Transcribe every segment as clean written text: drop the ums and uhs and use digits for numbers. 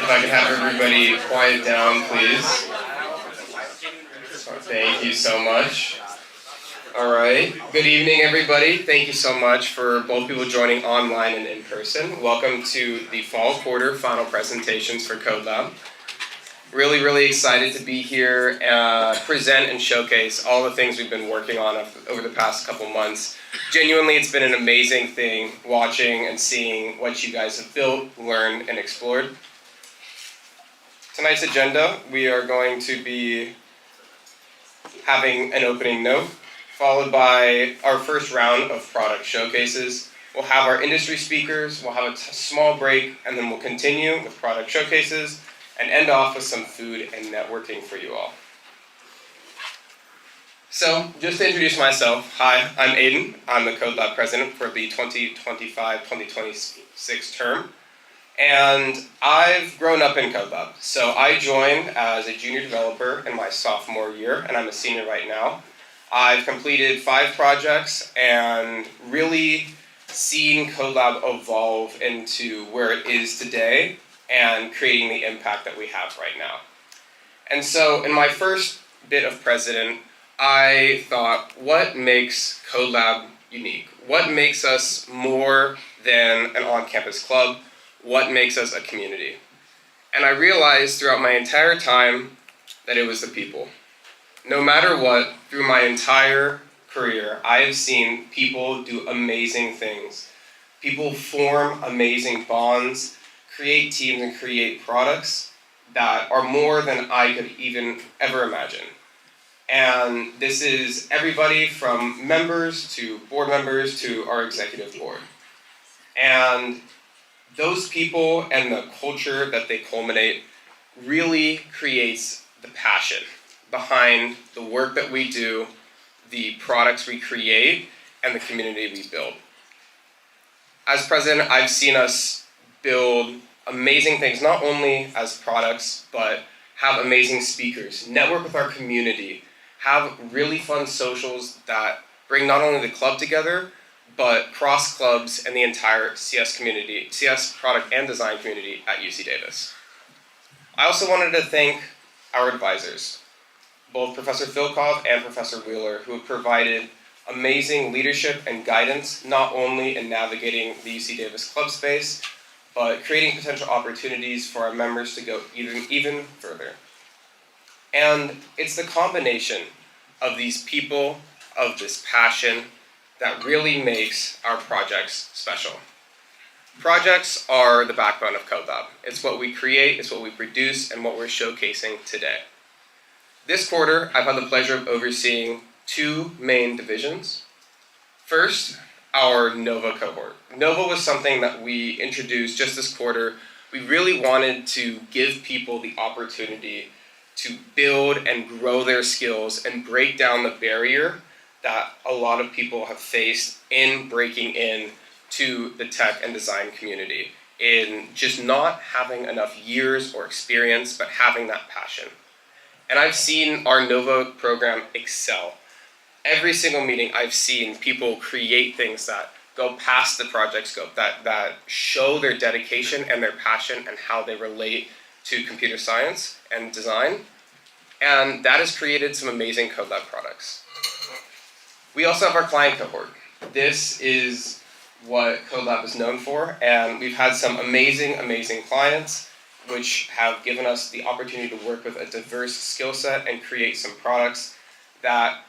If I could have everybody quiet down, please. Thank you so much. All right. Good evening, everybody. Thank you so much for both people joining online and in person. Welcome to the fall quarter final presentations for CodeLab. Really excited to be here, present and showcase all the things we've been working on over the past couple months. Genuinely, it's been an amazing thing watching and seeing what you guys have built, learned, and explored. Tonight's agenda, we are going to be having an opening note, followed by our first round of product showcases. We'll have our industry speakers, we'll have a small break, and then we'll continue with product showcases and end off with some food and networking for you all. So, just to introduce myself, hi, I'm Aiden. I'm the CodeLab president for the 2025-2026 term. And I've grown up in CodeLab. So I joined as a junior developer in my sophomore year, and I'm a senior right now. I've completed 5 projects and really seen CodeLab evolve into where it is today and creating the impact that we have right now. And so in my first bit of president, I thought, what makes CodeLab unique? What makes us more than an on-campus club? What makes us a community? And I realized throughout my entire time that it was the people. No matter what, through my entire career, I have seen people do amazing things. People form amazing bonds, create teams, and create products that are more than I could even ever imagine. And this is everybody from members to board members to our executive board. And those people and the culture that they culminate really creates the passion behind the work that we do, the products we create, and the community we build. As president, I've seen us build amazing things, not only as products, but have amazing speakers, network with our community, have really fun socials that bring not only the club together, but cross clubs and the entire CS community, CS product and design community at UC Davis. I also wanted to thank our advisors, both Professor Filkov and Professor Wheeler, who have provided amazing leadership and guidance, not only in navigating the UC Davis club space, but creating potential opportunities for our members to go even further. And it's the combination of these people, of this passion, that really makes our projects special. Projects are the backbone of CodeLab. It's what we create, it's what we produce, and what we're showcasing today. This quarter, I've had the pleasure of overseeing 2 main divisions. First, our Nova cohort. Nova was something that we introduced just this quarter. We really wanted to give people the opportunity to build and grow their skills and break down the barrier that a lot of people have faced in breaking in to the tech and design community, in just not having enough years or experience, but having that passion. And I've seen our Nova program excel. Every single meeting I've seen people create things that go past the project scope, that show their dedication and their passion and how they relate to computer science and design. And that has created some amazing CodeLab products. We also have our client cohort. This is what CodeLab is known for, and we've had some amazing clients which have given us the opportunity to work with a diverse skill set and create some products that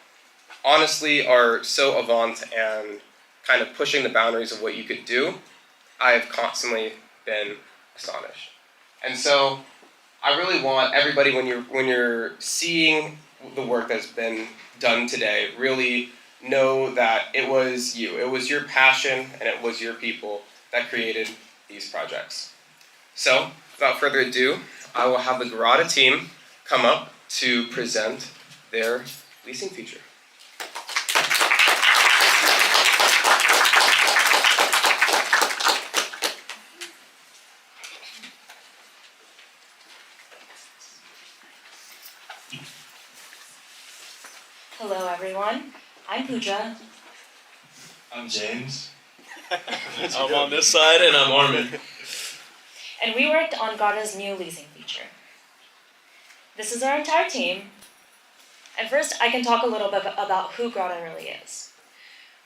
honestly are so avant and kind of pushing the boundaries of what you could do. I have constantly been astonished. And so I really want everybody, when you're seeing the work that's been done today, really know that it was you. It was your passion and it was your people that created these projects. So, without further ado, I will have the Garada team come up to present their leasing feature. Hello everyone, I'm Pooja. I'm James. I'm on this side and I'm Armin. and we worked on Grada's new leasing feature. This is our entire team, and first I can talk a little bit about who Grada really is.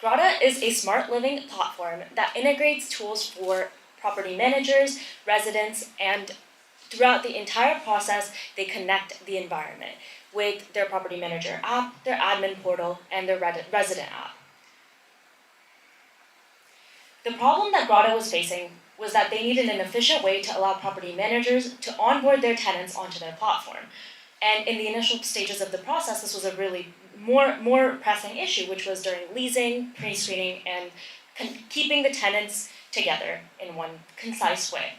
Grada is a smart living platform that integrates tools for property managers, residents, and throughout the entire process, they connect the environment with their property manager app, their admin portal, and their resident app. The problem that Grada was facing was that they needed an efficient way to allow property managers to onboard their tenants onto their platform. And in the initial stages of the process, this was a really more pressing issue, which was during leasing, pre-screening, and keeping the tenants together in one concise way.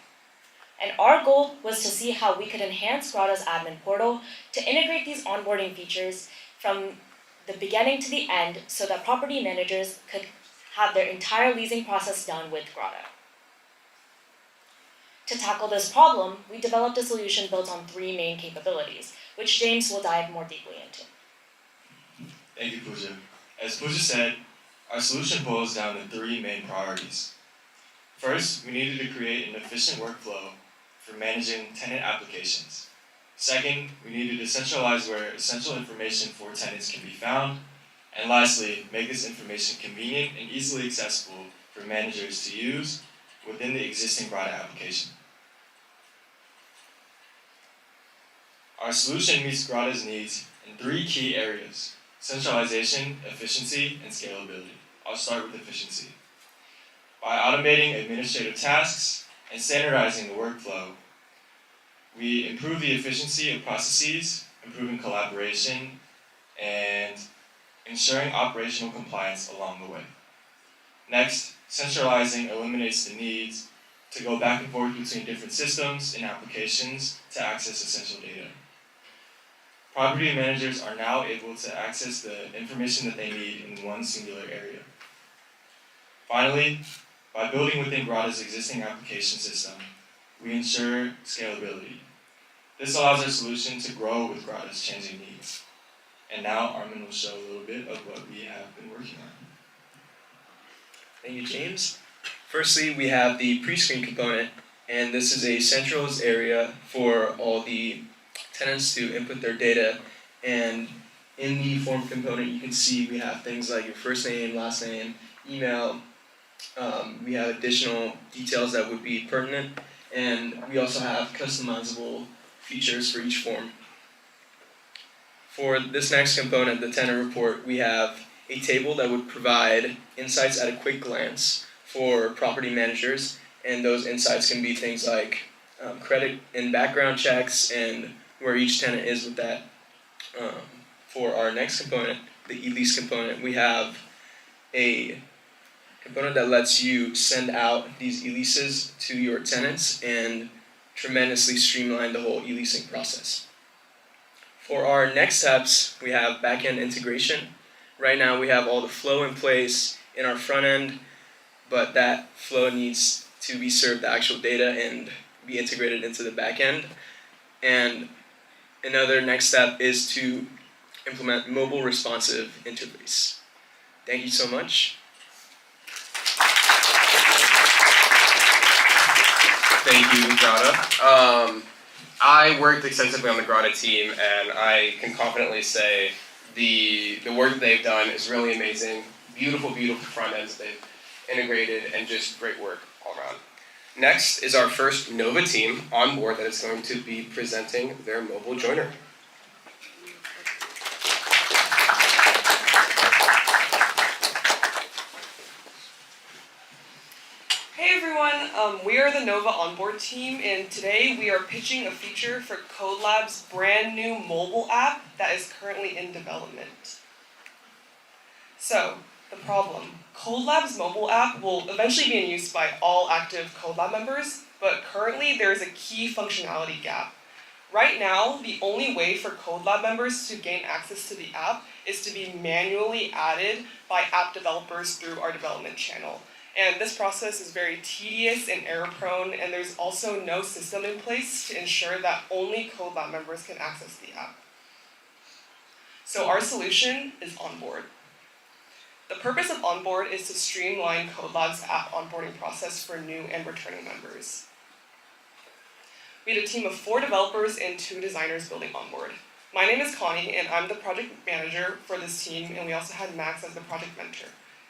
And our goal was to see how we could enhance Grada's admin portal to integrate these onboarding features from the beginning to the end so that property managers could have their entire leasing process done with Grada. To tackle this problem, we developed a solution built on 3 main capabilities, which James will dive more deeply into. Thank you, Pooja. As Pooja said, our solution boils down to 3 main priorities. First, we needed to create an efficient workflow for managing tenant applications. Second, we needed to centralize where essential information for tenants can be found. And lastly, make this information convenient and easily accessible for managers to use within the existing Grada application. Our solution meets Grada's needs in 3 key areas: centralization, efficiency, and scalability. I'll start with efficiency. By automating administrative tasks and standardizing the workflow, we improve the efficiency of processes, improving collaboration, and ensuring operational compliance along the way. Next, centralizing eliminates the need to go back and forth between different systems and applications to access essential data. Property managers are now able to access the information that they need in one singular area. Finally, by building within Grada's existing application system, we ensure scalability. This allows our solution to grow with Grada's changing needs. And now Armin will show a little bit of what we have been working on. Thank you, James. Firstly, we have the pre-screen component, and this is a centralized area for all the tenants to input their data. And in the form component, you can see we have things like your first name, last name, email. We have additional details that would be pertinent, and we also have customizable features for each form. For this next component, the tenant report, we have a table that would provide insights at a quick glance for property managers, and those insights can be things like credit and background checks and where each tenant is with that. For our next component, the e-lease component, we have a component that lets you send out these e-leases to your tenants and tremendously streamline the whole e-leasing process. For our next steps, we have back-end integration. Right now we have all the flow in place in our front end, but that flow needs to be served the actual data and be integrated into the back end. And another next step is to implement mobile responsive interface. Thank you so much. Thank you, Grada. I worked extensively on the Grada team, and I can confidently say the work that they've done is really amazing. Beautiful, beautiful front ends they've integrated, and just great work all around. Next is our first Nova team on board that is going to be presenting their mobile joiner. Hey everyone, we are the Nova Onboard team, and today we are pitching a feature for CodeLab's brand new mobile app that is currently in development. So, the problem. CodeLab's mobile app will eventually be in use by all active CodeLab members, but currently there is a key functionality gap. Right now, the only way for CodeLab members to gain access to the app is to be manually added by app developers through our development channel. And this process is very tedious and error-prone, and there's also no system in place to ensure that only CodeLab members can access the app. So our solution is Onboard. The purpose of Onboard is to streamline CodeLab's app onboarding process for new and returning members. We had a team of 4 developers and 2 designers building Onboard. My name is Connie, and I'm the project manager for this team, and we also had Max as the project mentor.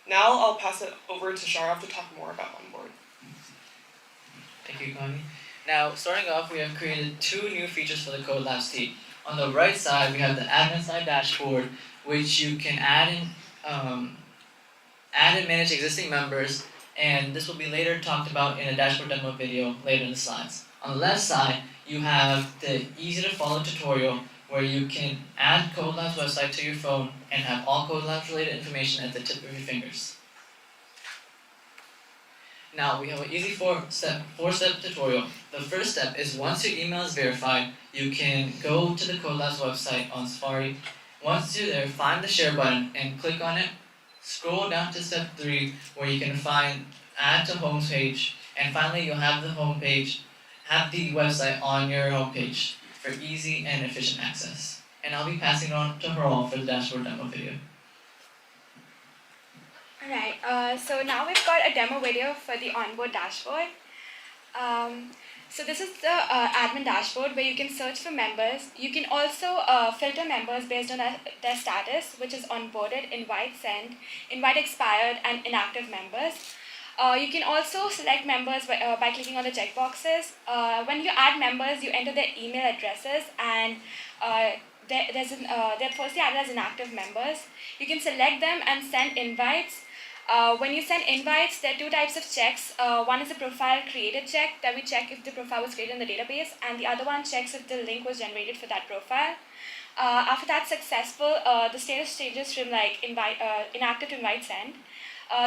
Now I'll pass it over to Sharaf to talk more about Onboard. Thank you, Connie. Now, starting off, we have created 2 new features for the CodeLab team. On the right side, we have the admin side dashboard, which you can add and manage existing members, and this will be later talked about in a dashboard demo video later in the slides. On the left side, you have the easy to follow tutorial where you can add CodeLab's website to your phone and have all CodeLab's related information at the tip of your fingers. Now we have an easy four-step tutorial. The first step is once your email is verified, you can go to the CodeLab's website on Safari. Once you're there, find the share button and click on it. Scroll down to step 3 where you can find add to home page, and finally you'll have the website on your home page for easy and efficient access. And I'll be passing it on to Haral for the dashboard demo video. Alright, so now we've got a demo video for the Onboard dashboard. So this is the admin dashboard where you can search for members. You can also filter members based on their status, which is onboarded, invite sent, invite expired, and inactive members. You can also select members by clicking on the checkboxes. When you add members, you enter their email addresses, and they're firstly added as inactive members. You can select them and send invites. When you send invites, there are 2 types of checks. One is a profile created check, that we check if the profile was created in the database, and the other one checks if the link was generated for that profile. After that's successful, the status changes from inactive to invite sent.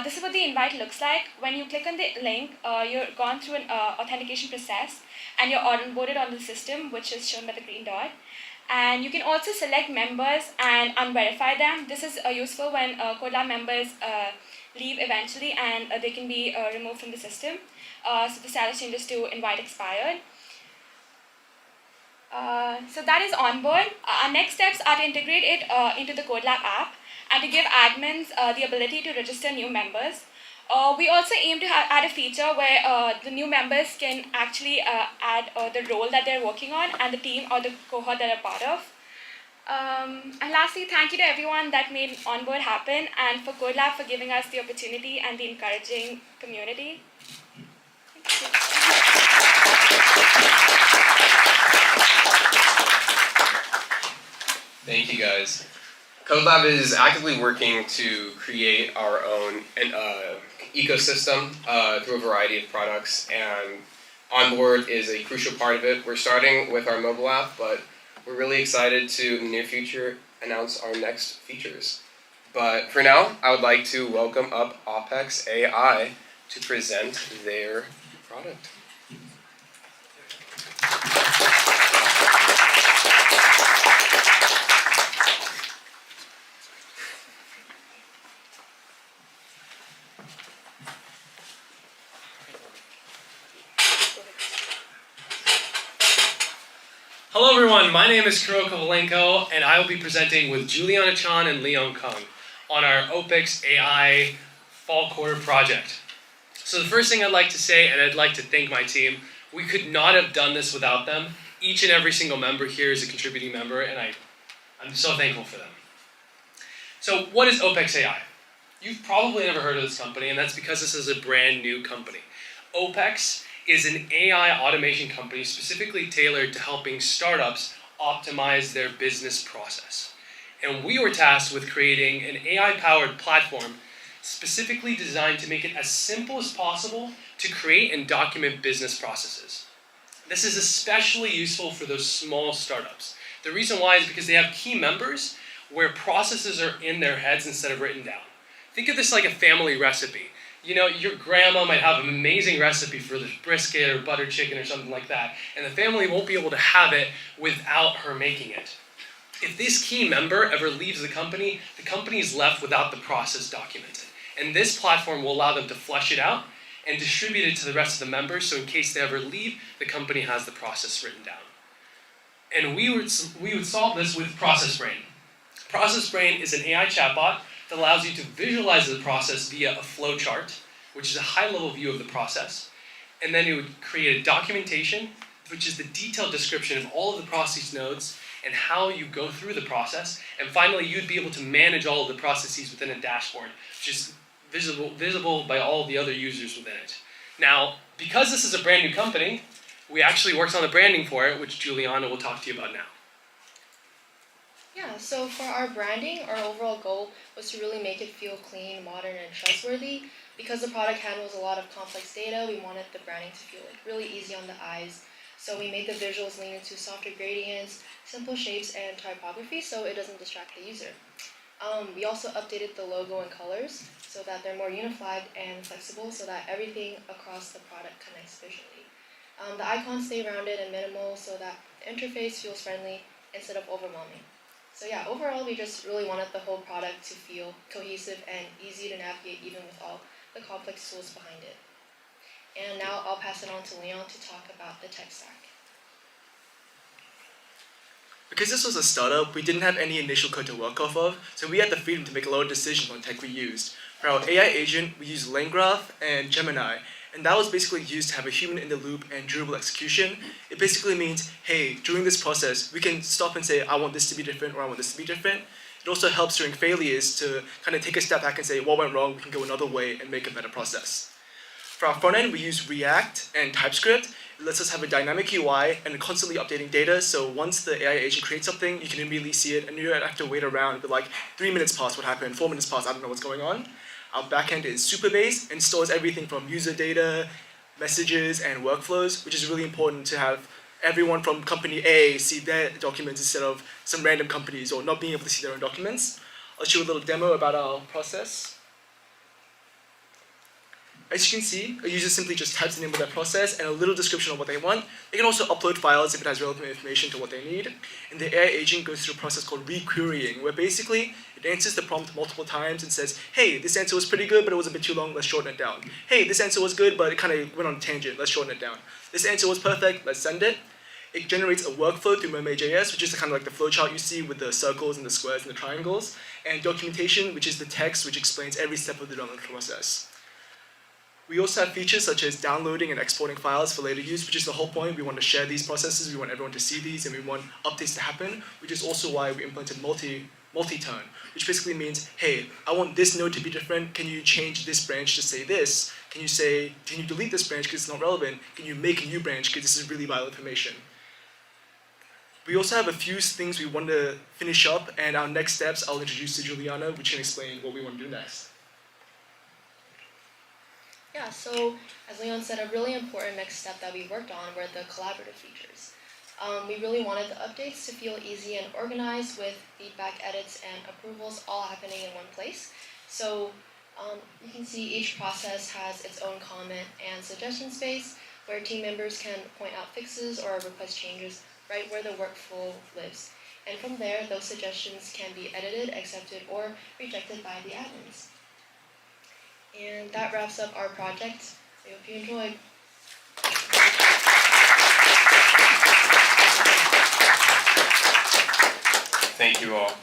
This is what the invite looks like. When you click on the link, you're gone through an authentication process, and you're onboarded on the system, which is shown by the green dot. And you can also select members and unverify them. This is useful when CodeLab members leave eventually, and they can be removed from the system. So the status changes to invite expired. So that is Onboard. Our next steps are to integrate it into the CodeLab app and to give admins the ability to register new members. We also aim to add a feature where the new members can actually add the role that they're working on and the team or the cohort that they're part of. And lastly, thank you to everyone that made Onboard happen, and for CodeLab for giving us the opportunity and the encouraging community. Thank you. Thank you guys. CodeLab is actively working to create our own ecosystem through a variety of products, and Onboard is a crucial part of it. We're starting with our mobile app, but we're really excited to, in the near future, announce our next features. But for now, I would like to welcome up OPEX AI to present their product. Hello everyone, my name is Kirill Kovalenko, and I will be presenting with Juliana Chan and Leon Kung on our OPEX AI fall quarter project. So the first thing I'd like to say, and I'd like to thank my team, we could not have done this without them. Each and every single member here is a contributing member, and I'm so thankful for them. So what is OPEX AI? You've probably never heard of this company, and that's because this is a brand new company. OPEX is an AI automation company specifically tailored to helping startups optimize their business process. And we were tasked with creating an AI-powered platform specifically designed to make it as simple as possible to create and document business processes. This is especially useful for those small startups. The reason why is because they have key members where processes are in their heads instead of written down. Think of this like a family recipe. You know, your grandma might have an amazing recipe for this brisket or butter chicken or something like that, and the family won't be able to have it without her making it. If this key member ever leaves the company is left without the process documented. And this platform will allow them to flesh it out and distribute it to the rest of the members, so in case they ever leave, the company has the process written down. And we would solve this with Process Brain. Process Brain is an AI chatbot that allows you to visualize the process via a flow chart, which is a high-level view of the process, and then it would create a documentation which is the detailed description of all of the process nodes and how you go through the process. And finally, you'd be able to manage all of the processes within a dashboard, which is visible by all the other users within it. Now, because this is a brand new company, we actually worked on the branding for it, which Juliana will talk to you about now. Yeah, so for our branding, our overall goal was to really make it feel clean, modern, and trustworthy. Because the product handles a lot of complex data, we wanted the branding to feel really easy on the eyes. So we made the visuals lean into softer gradients, simple shapes, and typography so it doesn't distract the user. We also updated the logo and colors so that they're more unified and flexible so that everything across the product connects visually. The icons stay rounded and minimal so that the interface feels friendly instead of overwhelming. So yeah, overall we just really wanted the whole product to feel cohesive and easy to navigate even with all the complex tools behind it. And now I'll pass it on to Leon to talk about the tech stack. Because this was a startup, we didn't have any initial code to work off of, so we had the freedom to make a lot of decisions on tech we used. For our AI agent, we used LangGraph and Gemini, and that was basically used to have a human in the loop and durable execution. It basically means, hey, during this process, we can stop and say, I want this to be different or I want this to be different. It also helps during failures to kind of take a step back and say, what went wrong, we can go another way and make a better process. For our front end, we use React and TypeScript. It lets us have a dynamic UI and constantly updating data, so once the AI agent creates something, you can immediately see it and you don't have to wait around, but like 3 minutes past, what happened, 4 minutes past, I don't know what's going on. Our backend is Superbase and stores everything from user data, messages, and workflows, which is really important to have everyone from company A see their documents instead of some random companies or not being able to see their own documents. I'll show you a little demo about our process. As you can see, a user simply just types the name of their process and a little description of what they want. They can also upload files if it has relevant information to what they need. And the AI agent goes through a process called requerying, where basically it answers the prompt multiple times and says, hey, this answer was pretty good, but it was a bit too long, let's shorten it down. Hey, this answer was good, but it kind of went on a tangent, let's shorten it down. This answer was perfect, let's send it. It generates a workflow through Mermaid.js, which is kind of like the flowchart you see with the circles and the squares and the triangles, and documentation, which is the text which explains every step of the development process. We also have features such as downloading and exporting files for later use, which is the whole point. We want to share these processes, we want everyone to see these, and we want updates to happen, which is also why we implemented multi-turn, which basically means, hey, I want this node to be different, can you change this branch to say this? Can you delete this branch because it's not relevant? Can you make a new branch because this is really vital information? We also have a few things we want to finish up, and our next steps I'll introduce to Juliana, which can explain what we want to do next. Yeah, so as Leon said, a really important next step that we worked on were the collaborative features. We really wanted the updates to feel easy and organized with feedback, edits, and approvals all happening in one place. So you can see each process has its own comment and suggestion space where team members can point out fixes or request changes right where the workflow lives. And from there, those suggestions can be edited, accepted, or rejected by the admins. And that wraps up our project. I hope you enjoyed. Thank you all.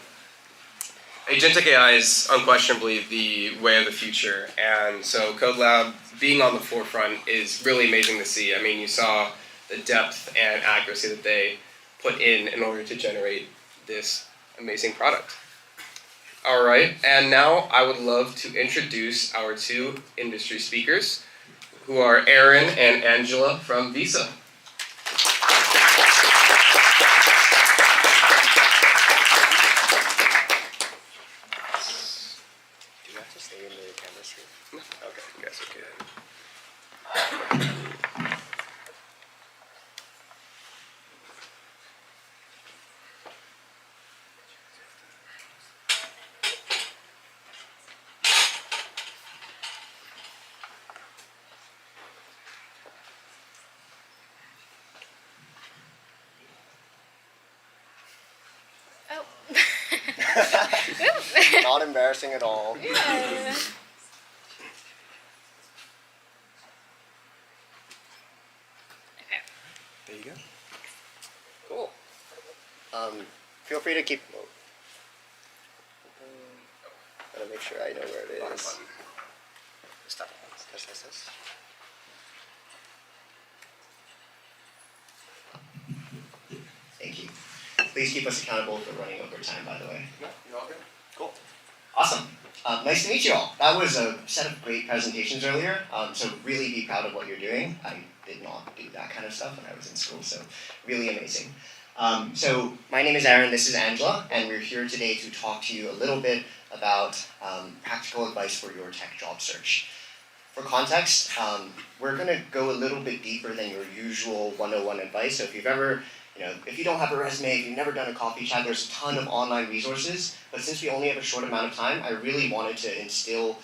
Agentic AI is unquestionably the way of the future, and so CodeLab being on the forefront is really amazing to see. I mean, you saw the depth and accuracy that they put in order to generate this amazing product. All right, and now I would love to introduce our two industry speakers, who are Aaron and Angela from Visa. Do you have to stay in the camera screen? No. Okay, you guys are good. Not embarrassing at all. Yeah. There you go. Cool. Feel free to keep. Gotta make sure I know where it is. Stop. This. please keep us accountable for running over time, by the way. No, you're all good. Cool. Awesome. Nice to meet you all. That was a set of great presentations earlier, so really be proud of what you're doing. I did not do that kind of stuff when I was in school, so really amazing. So my name is Aaron, this is Angela, and we're here today to talk to you a little bit about practical advice for your tech job search. For context, we're going to go a little bit deeper than your usual 101 advice. So if you've ever, if you don't have a resume, if you've never done a coffee chat, there's a ton of online resources. But since we only have a short amount of time, I really wanted to instill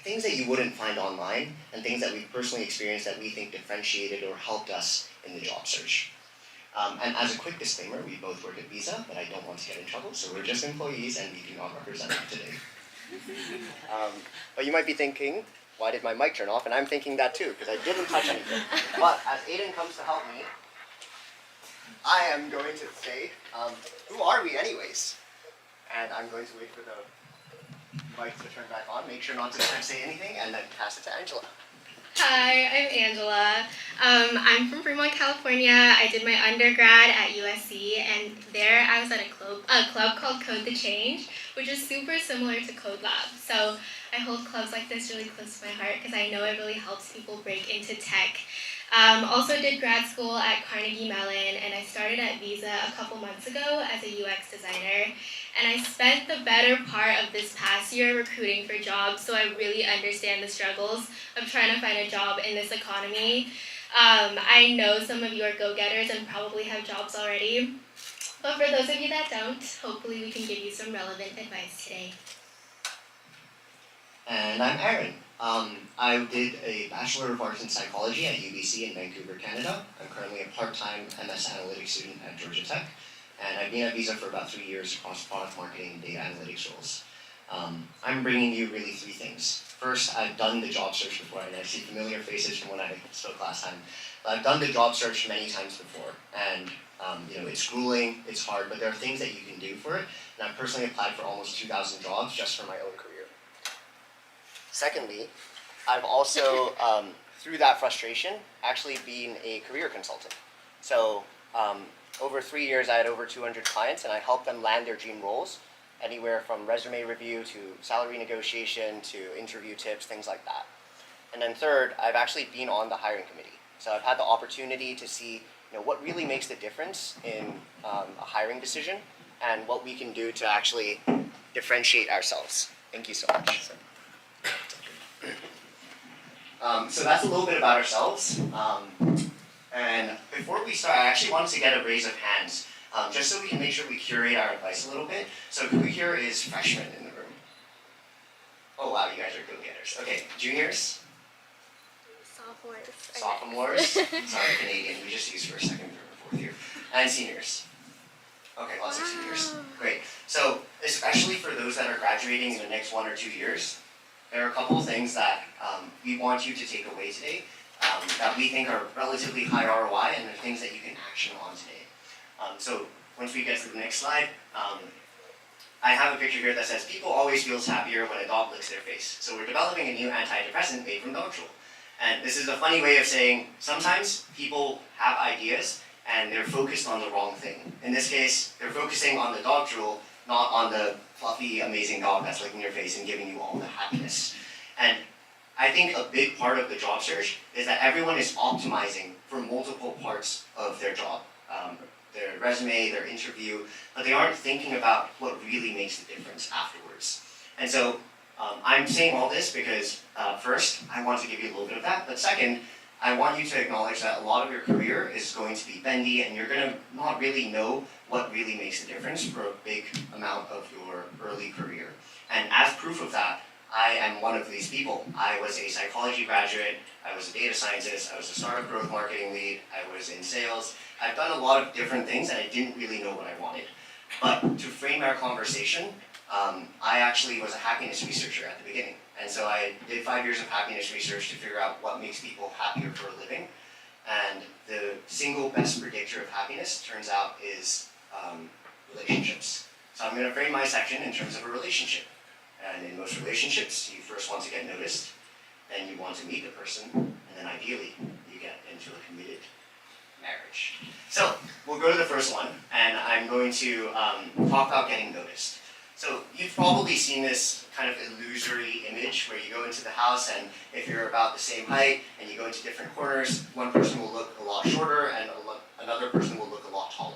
things that you wouldn't find online and things that we've personally experienced that we think differentiated or helped us in the job search. And as a quick disclaimer, we both work at Visa, but I don't want to get in trouble, so we're just employees and we do not represent them today. But you might be thinking, why did my mic turn off? And I'm thinking that too, because I didn't touch anything. But as Aiden comes to help me, I am going to say, who are we anyways? And I'm going to wait for the mic to turn back on, make sure not to say anything, and then pass it to Angela. Hi, I'm Angela. I'm from Fremont, California. I did my undergrad at USC, and there I was at a club called Code the Change, which is super similar to CodeLab. So I hold clubs like this really close to my heart because I know it really helps people break into tech. Also did grad school at Carnegie Mellon, and I started at Visa a couple months ago as a UX designer. And I spent the better part of this past year recruiting for jobs, so I really understand the struggles of trying to find a job in this economy. I know some of you are go-getters and probably have jobs already. But for those of you that don't, hopefully we can give you some relevant advice today. And I'm Aaron. I did a Bachelor of Arts in Psychology at UBC in Vancouver, Canada. I'm currently a part-time MS Analytics student at Georgia Tech. And I've been at Visa for about 3 years across product marketing and data analytics roles. I'm bringing you really 3 things. First, I've done the job search before, and I see familiar faces from when I spoke last time. But I've done the job search many times before, and it's grueling, it's hard, but there are things that you can do for it. And I've personally applied for almost 2,000 jobs just for my own career. Secondly, I've also, through that frustration, actually been a career consultant. So over 3 years, I had over 200 clients, and I helped them land their dream roles, anywhere from resume review to salary negotiation to interview tips, things like that. And then third, I've actually been on the hiring committee. So I've had the opportunity to see what really makes the difference in a hiring decision and what we can do to actually differentiate ourselves. Thank you so much. So that's a little bit about ourselves. And before we start, I actually wanted to get a raise of hands, just so we can make sure we curate our advice a little bit. So who here is freshmen in the room? Oh wow, you guys are go-getters. Okay, juniors? Sophomores? Sorry, Canadian, we just used first, second, third, fourth year. And seniors? Okay, lots of seniors. Great. So, especially for those that are graduating in the next 1 or 2 years, there are a couple of things that we want you to take away today that we think are relatively high ROI, and they're things that you can action on today. So once we get to the next slide, I have a picture here that says, people always feels happier when a dog licks their face. So we're developing a new antidepressant made from dog drool. And this is a funny way of saying, sometimes people have ideas and they're focused on the wrong thing. In this case, they're focusing on the dog drool, not on the fluffy, amazing dog that's licking your face and giving you all the happiness. And I think a big part of the job search is that everyone is optimizing for multiple parts of their job, their resume, their interview, but they aren't thinking about what really makes the difference afterwards. And so I'm saying all this because first, I want to give you a little bit of that, but second, I want you to acknowledge that a lot of your career is going to be bendy and you're going to not really know what really makes the difference for a big amount of your early career. And as proof of that, I am one of these people. I was a psychology graduate, I was a data scientist, I was a startup growth marketing lead, I was in sales. I've done a lot of different things and I didn't really know what I wanted. But to frame our conversation, I actually was a happiness researcher at the beginning. And so I did 5 years of happiness research to figure out what makes people happier for a living. And the single best predictor of happiness, turns out, is relationships. So I'm going to frame my section in terms of a relationship. And in most relationships, you first want to get noticed, then you want to meet the person, and then ideally, you get into a committed marriage. So, we'll go to the first one, and I'm going going to talk about getting noticed. So you've probably seen this kind of illusory image where you go into the house and if you're about the same height and you go into different corners, one person will look a lot shorter and another person will look a lot taller.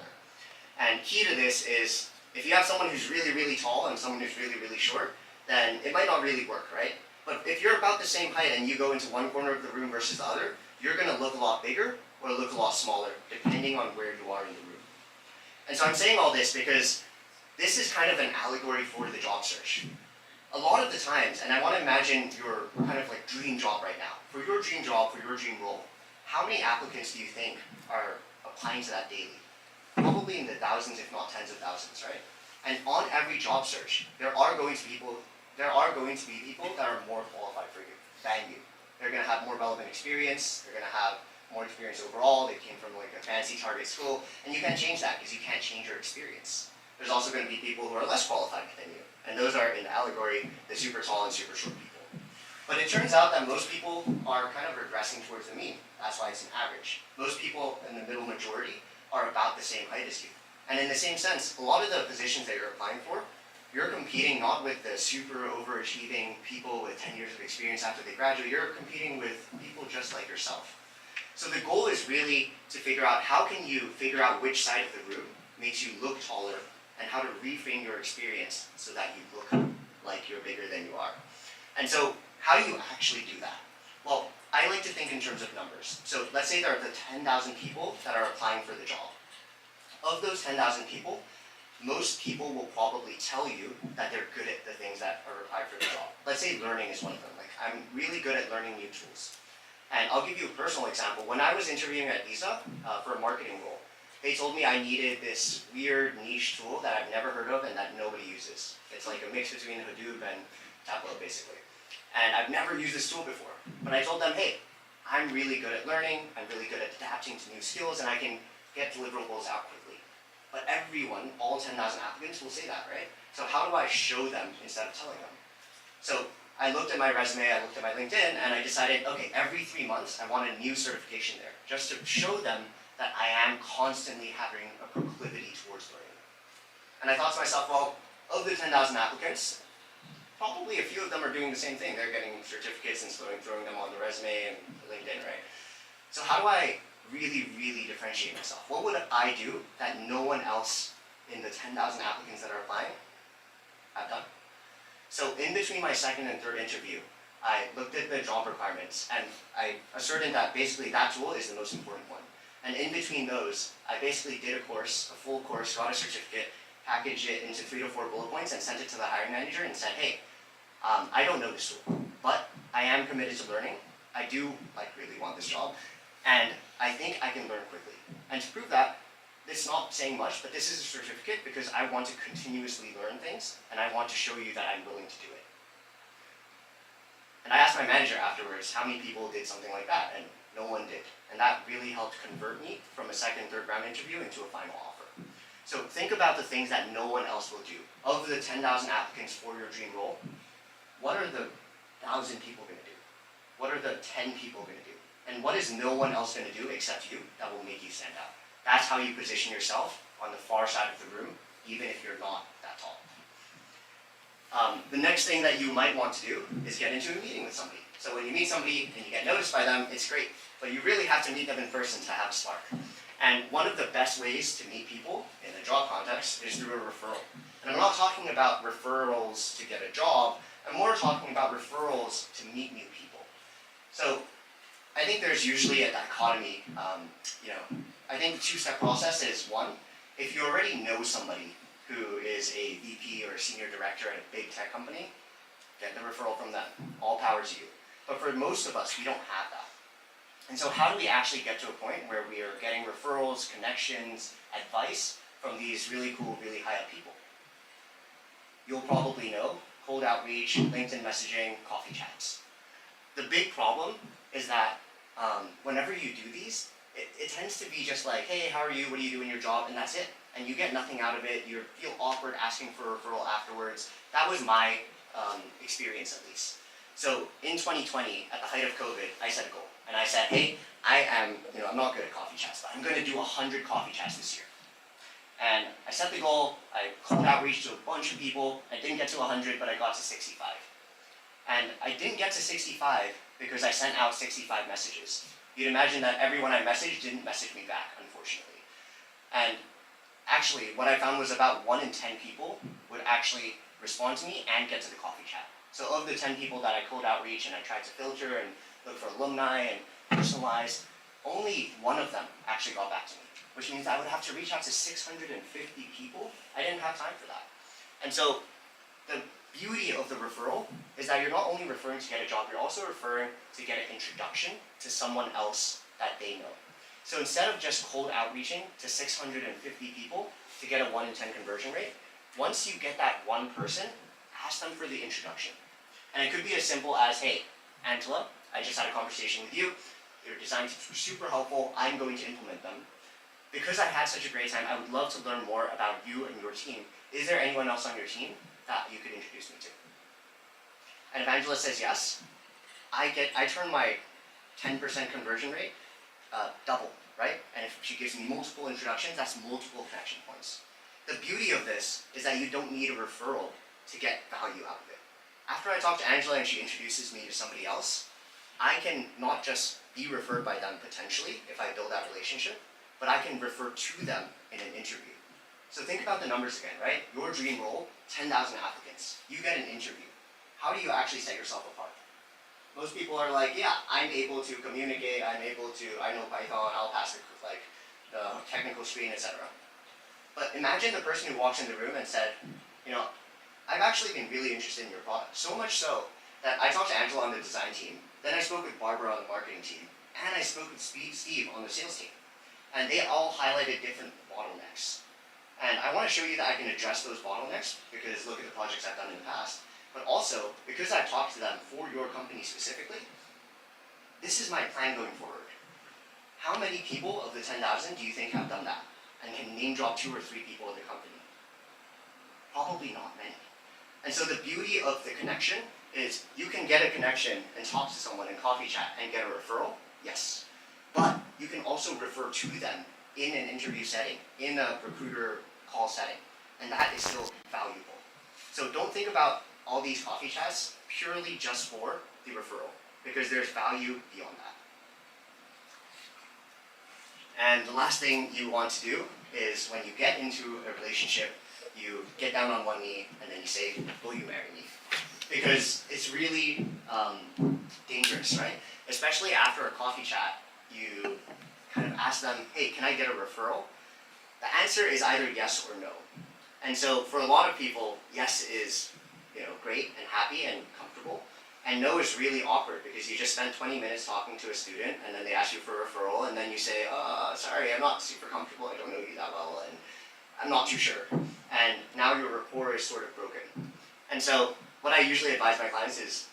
And key to this is if you have someone who's really, really tall and someone who's really, really short, then it might not really work, right? But if you're about the same height and you go into one corner of the room versus the other, you're going to look a lot bigger or look a lot smaller, depending on where you are in the room. And so I'm saying all this because this is kind of an allegory for the job search. A lot of the times, and I want to imagine your kind of like dream job right now. For your dream job, for your dream role, how many applicants do you think are applying to that daily? Probably in the thousands, if not tens of thousands, right? And on every job search, there are going to be people that are more qualified for you than you. They're going to have more relevant experience. They're going to have more experience overall. They came from like a fancy target school, and you can't change that because you can't change your experience. There's also going to be people who are less qualified than you, and those are in the allegory the super tall and super short people. But it turns out that most people are kind of regressing towards the mean. That's why it's an average. Most people in the middle majority are about the same height as you. And in the same sense, a lot of the positions that you're applying for, you're competing not with the super overachieving people with 10 years of experience after they graduate, you're competing with people just like yourself. So the goal is really to figure out how can you figure out which side of the room makes you look taller and how to reframe your experience so that you look like you're bigger than you are. And so how do you actually do that? Well, I like to think in terms of numbers. So let's say there are the 10,000 people that are applying for the job. Of those 10,000 people, most people will probably tell you that they're good at the things that are required for the job. Let's say learning is one of them. Like, I'm really good at learning new tools. And I'll give you a personal example. When I was interviewing at Visa for a marketing role, they told me I needed this weird niche tool that I've never heard of and that nobody uses. It's like a mix between Hadoop and Tableau, basically. And I've never used this tool before. But I told them, hey, I'm really good at learning, I'm really good at adapting to new skills, and I can get deliverables out quickly. But everyone, all 10,000 applicants will say that, right? So how do I show them instead of telling them? So I looked at my resume, I looked at my LinkedIn, and I decided, okay, every 3 months I want a new certification there, just to show them that I am constantly having a proclivity towards learning. And I thought to myself, well, of the 10,000 applicants, probably a few of them are doing the same thing. They're getting certificates and throwing them on the resume and LinkedIn, right? So how do I really, really differentiate myself? What would I do that no one else in the 10,000 applicants that are applying have done? So in between my second and third interview, I looked at the job requirements and I ascertained that basically that tool is the most important one. And in between those, I basically did a course, a full course, got a certificate, packaged it into 3 to 4 bullet points and sent it to the hiring manager and said, hey, I don't know this tool, but I am committed to learning. I do really want this job, and I think I can learn quickly. And to prove that, it's not saying much, but this is a certificate because I want to continuously learn things, and I want to show you that I'm willing to do it. And I asked my manager afterwards how many people did something like that, and no one did. And that really helped convert me from a second, third round interview into a final offer. So think about the things that no one else will do. Of the 10,000 applicants for your dream role, what are the 1,000 people going to do? What are the 10 people going to do? And what is no one else going to do except you that will make you stand out? That's how you position yourself on the far side of the room, even if you're not that tall. The next thing that you might want to do is get into a meeting with somebody. So when you meet somebody and you get noticed by them, it's great. But you really have to meet them in person to have a spark. And one of the best ways to meet people in a job context is through a referral. And I'm not talking about referrals to get a job, I'm more talking about referrals to meet new people. So I think there's usually a dichotomy. I think the two-step process is one, if you already know somebody who is a VP or a senior director at a big tech company, get the referral from them. All power to you. But for most of us, we don't have that. And so how do we actually get to a point where we are getting referrals, connections, advice from these really cool, really high-up people? You'll probably know cold outreach, LinkedIn messaging, coffee chats. The big problem is that whenever you do these, it tends to be just like, hey, how are you? What do you do in your job? And that's it. And you get nothing out of it. You feel awkward asking for a referral afterwards. That was my experience, at least. So in 2020, at the height of COVID, I set a goal. And I said, hey, I'm not good at coffee chats, but I'm going to do 100 coffee chats this year. And I set the goal, I cold outreach to a bunch of people, I didn't get to 100, but I got to 65. And I didn't get to 65 because I sent out 65 messages. You'd imagine that everyone I messaged didn't message me back, unfortunately. And actually, what I found was about 1 in 10 people would actually respond to me and get to the coffee chat. So of the 10 people that I cold outreach and I tried to filter and look for alumni and personalize, only 1 of them actually got back to me, which means I would have to reach out to 650 people. I didn't have time for that. And so the beauty of the referral is that you're not only referring to get a job, you're also referring to get an introduction to someone else that they know. So instead of just cold outreaching to 650 people to get a 1 in 10 conversion rate, once you get that one person, ask them for the introduction. And it could be as simple as, hey, Angela, I just had a conversation with you. Your design tips were super helpful. I'm going to implement them. Because I had such a great time, I would love to learn more about you and your team. Is there anyone else on your team that you could introduce me to? And if Angela says yes, I turn my 10% conversion rate double, right? And if she gives me multiple introductions, that's multiple connection points. The beauty of this is that you don't need a referral to get value out of it. After I talk to Angela and she introduces me to somebody else, I can not just be referred by them potentially if I build that relationship, but I can refer to them in an interview. So think about the numbers again, right? Your dream role, 10,000 applicants. You get an interview. How do you actually set yourself apart? Most people are like, yeah, I'm able to communicate, I know Python, I'll pass the technical screen, etc. But imagine the person who walks in the room and said, I've actually been really interested in your product. So much so that I talked to Angela on the design team, then I spoke with Barbara on the marketing team, and I spoke with Steve on the sales team. And they all highlighted different bottlenecks. And I want to show you that I can address those bottlenecks because look at the projects I've done in the past. But also, because I've talked to them for your company specifically, this is my plan going forward. How many people of the 10,000 do you think have done that and can name drop 2 or 3 people in the company? Probably not many. And so the beauty of the connection is you can get a connection and talk to someone in coffee chat and get a referral, yes. But you can also refer to them in an interview setting, in a recruiter call setting, and that is still valuable. So don't think about all these coffee chats purely just for the referral, because there's value beyond that. And the last thing you want to do is when you get into a relationship, you get down on one knee and then you say, will you marry me? Because it's really dangerous, right? Especially after a coffee chat, you kind of ask them, hey, can I get a referral? The answer is either yes or no. And so for a lot of people, yes is great and happy and comfortable. And no is really awkward because you just spent 20 minutes talking to a student and then they ask you for a referral and then you say, sorry, I'm not super comfortable, I don't know you that well, and I'm not too sure. And now your rapport is sort of broken. And so what I usually advise my clients is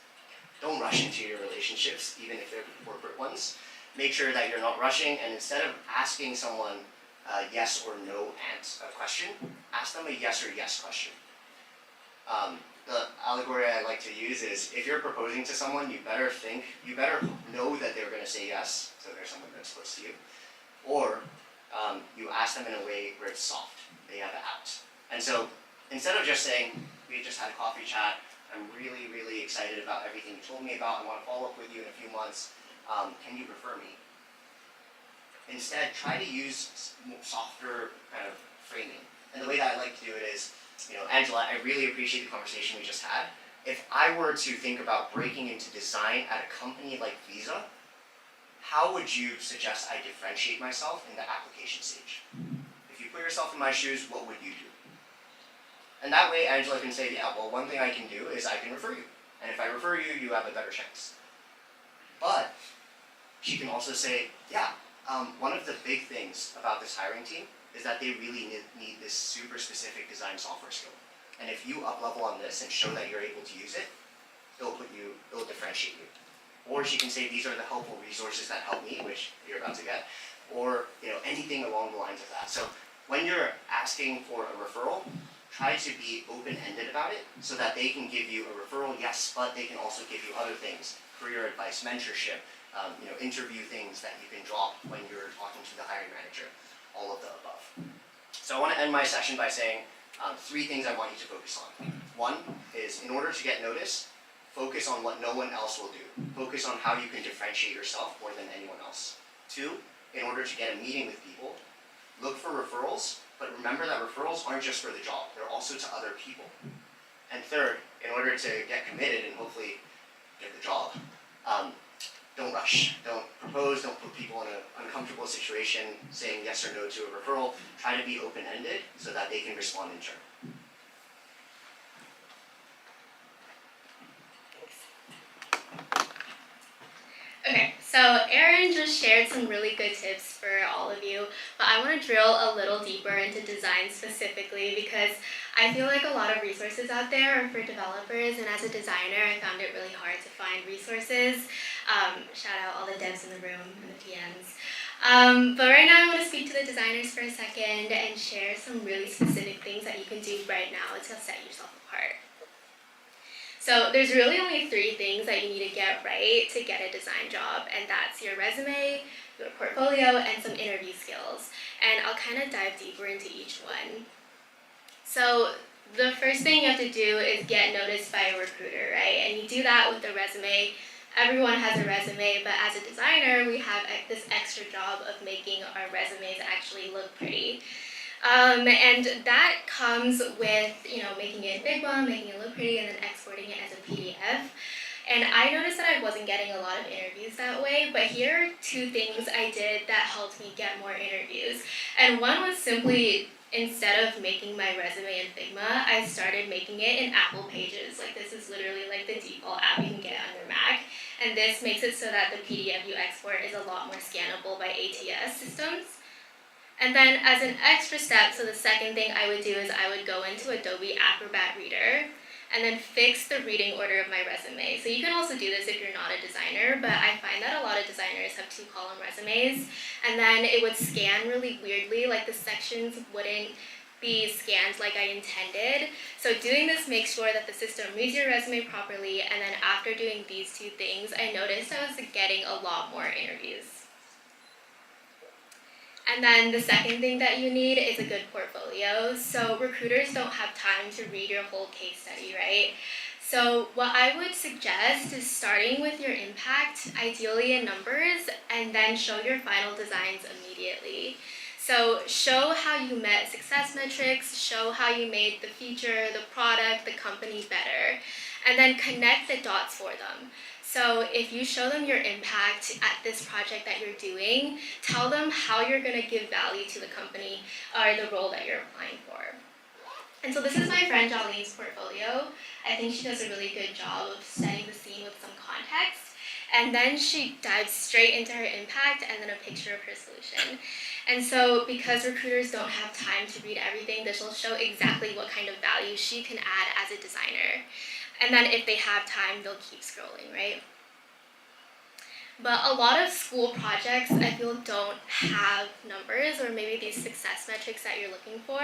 don't rush into your relationships, even if they're corporate ones. Make sure that you're not rushing, and instead of asking someone a yes or no question, ask them a yes or yes question. The allegory I like to use is if you're proposing to someone, you better know that they're going to say yes, so they're someone that's close to you, or you ask them in a way where it's soft, they have an out. And so instead of just saying, we just had a coffee chat, I'm really, really excited about everything you told me about, I want to follow up with you in a few months, can you refer me? Instead, try to use softer kind of framing. And the way that I like to do it is, Angela, I really appreciate the conversation we just had. If I were to think about breaking into design at a company like Visa, how would you suggest I differentiate myself in the application stage? If you put yourself in my shoes, what would you do? And that way Angela can say, yeah, well, one thing I can do is I can refer you. And if I refer you, you have a better chance. But she can also say, yeah, one of the big things about this hiring team is that they really need this super specific design software skill. And if you up-level on this and show that you're able to use it, it'll differentiate you. Or she can say, these are the helpful resources that help me, which you're about to get, or anything along the lines of that. So when you're asking for a referral, try to be open-ended about it so that they can give you a referral, yes, but they can also give you other things, career advice, mentorship, interview things that you can drop when you're talking to the hiring manager, all of the above. So I want to end my session by saying 3 things I want you to focus on. One is, in order to get noticed, focus on what no one else will do. Focus on how you can differentiate yourself more than anyone else. 2, in order to get a meeting with people, look for referrals, but remember that referrals aren't just for the job, they're also to other people. And 3rd, in order to get committed and hopefully get the job, don't rush. Don't propose, don't put people in an uncomfortable situation saying yes or no to a referral. Try to be open-ended so that they can respond in turn. Okay, so Erin just shared some really good tips for all of you, but I want to drill a little deeper into design specifically because I feel like a lot of resources out there are for developers, and as a designer, I found it really hard to find resources. Shout out all the devs in the room and the PMs. But right now, I want to speak to the designers for a second and share some really specific things that you can do right now to set yourself apart. So there's really only 3 things that you need to get right to get a design job, and that's your resume, your portfolio, and some interview skills. And I'll kind of dive deeper into each one. So the first thing you have to do is get noticed by a recruiter, right? And you do that with a resume. Everyone has a resume, but as a designer, we have this extra job of making our resumes actually look pretty. And that comes with, making it in Figma, making it look pretty, and then exporting it as a PDF. And I noticed that I wasn't getting a lot of interviews that way, but here are 2 things I did that helped me get more interviews. And one was simply, instead of making my resume in Figma, I started making it in Apple Pages. Like, this is literally like the default app you can get on your Mac. And this makes it so that the PDF you export is a lot more scannable by ATS systems. And then as an extra step, so the second thing I would do is I would go into Adobe Acrobat Reader and then fix the reading order of my resume. So you can also do this if you're not a designer, but I find that a lot of designers have 2-column resumes, and then it would scan really weirdly, like the sections wouldn't be scanned like I intended. So doing this makes sure that the system reads your resume properly, and then after doing these 2 things, I noticed I was getting a lot more interviews. And then the second thing that you need is a good portfolio. So recruiters don't have time to read your whole case study, right? So what I would suggest is starting with your impact, ideally in numbers, and then show your final designs immediately. So show how you met success metrics, show how you made the feature, the product, the company better, and then connect the dots for them. So if you show them your impact at this project that you're doing, tell them how you're going to give value to the company or the role that you're applying for. And so this is my friend Jolene's portfolio. I think she does a really good job of setting the scene with some context. And then she dives straight into her impact and then a picture of her solution. And so because recruiters don't have time to read everything, this will show exactly what kind of value she can add as a designer. And then if they have time, they'll keep scrolling, right? But a lot of school projects, I feel, don't have numbers or maybe these success metrics that you're looking for.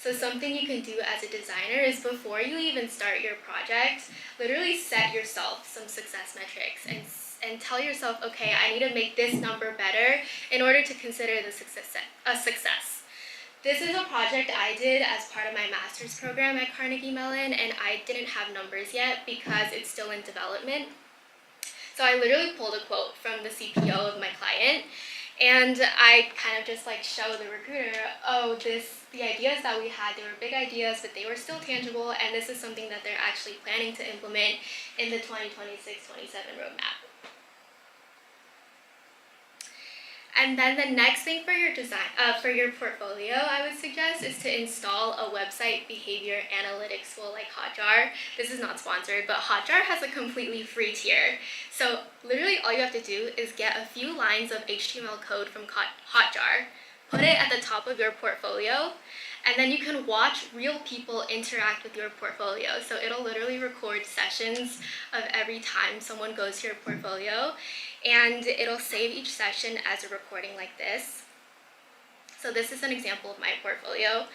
So something you can do as a designer is before you even start your project, literally set yourself some success metrics and tell yourself, okay, I need to make this number better in order to consider the success a success. This is a project I did as part of my master's program at Carnegie Mellon, and I didn't have numbers yet because it's still in development. So I literally pulled a quote from the CPO of my client, and I kind of just show the recruiter, the ideas that we had, they were big ideas, but they were still tangible, and this is something that they're actually planning to implement in the 2026-27 roadmap. And then the next thing for your for your portfolio, I would suggest is to install a website behavior analytics tool like Hotjar. This is not sponsored, but Hotjar has a completely free tier. So literally all you have to do is get a few lines of HTML code from Hotjar, put it at the top of your portfolio, and then you can watch real people interact with your portfolio. So it'll literally record sessions of every time someone goes to your portfolio, and it'll save each session as a recording like this. So this is an example of my portfolio.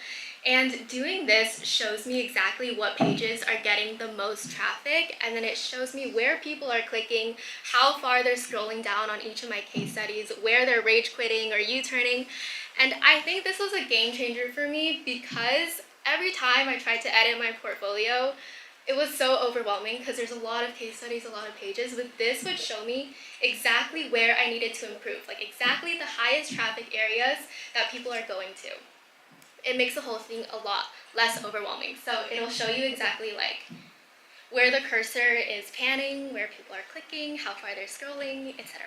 And doing this shows me exactly what pages are getting the most traffic, and then it shows me where people are clicking, how far they're scrolling down on each of my case studies, where they're rage quitting or U-turning. And I think this was a game changer for me because every time I tried to edit my portfolio, it was so overwhelming because there's a lot of case studies, a lot of pages, but this would show me exactly where I needed to improve, like exactly the highest traffic areas that people are going to. It makes the whole thing a lot less overwhelming. So it'll show you exactly like where the cursor is panning, where people are clicking, how far they're scrolling, etc.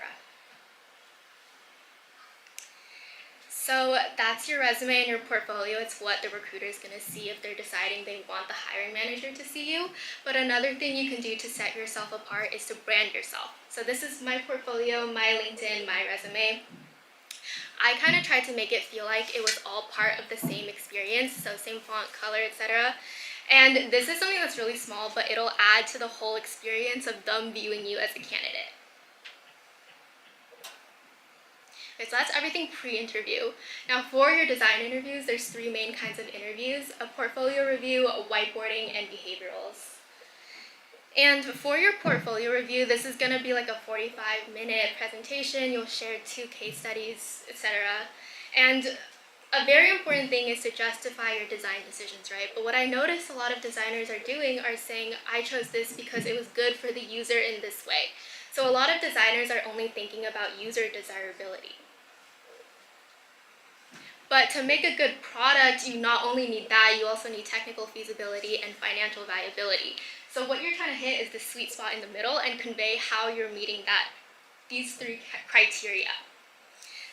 So that's your resume and your portfolio. It's what the recruiter is going to see if they're deciding they want the hiring manager to see you. But another thing you can do to set yourself apart is to brand yourself. So this is my portfolio, my LinkedIn, my resume. I kind of tried to make it feel like it was all part of the same experience, so same font, color, etc. And this is something that's really small, but it'll add to the whole experience of them viewing you as a candidate. Okay, so that's everything pre-interview. Now for your design interviews, there's 3 main kinds of interviews: a portfolio review, a whiteboarding, and behaviorals. And for your portfolio review, this is going to be like a 45-minute presentation. You'll share 2 case studies, etc. And a very important thing is to justify your design decisions, right? But what I noticed a lot of designers are doing are saying, I chose this because it was good for the user in this way. So a lot of designers are only thinking about user desirability. But to make a good product, you not only need that, you also need technical feasibility and financial viability. So what you're trying to hit is the sweet spot in the middle and convey how you're meeting these 3 criteria.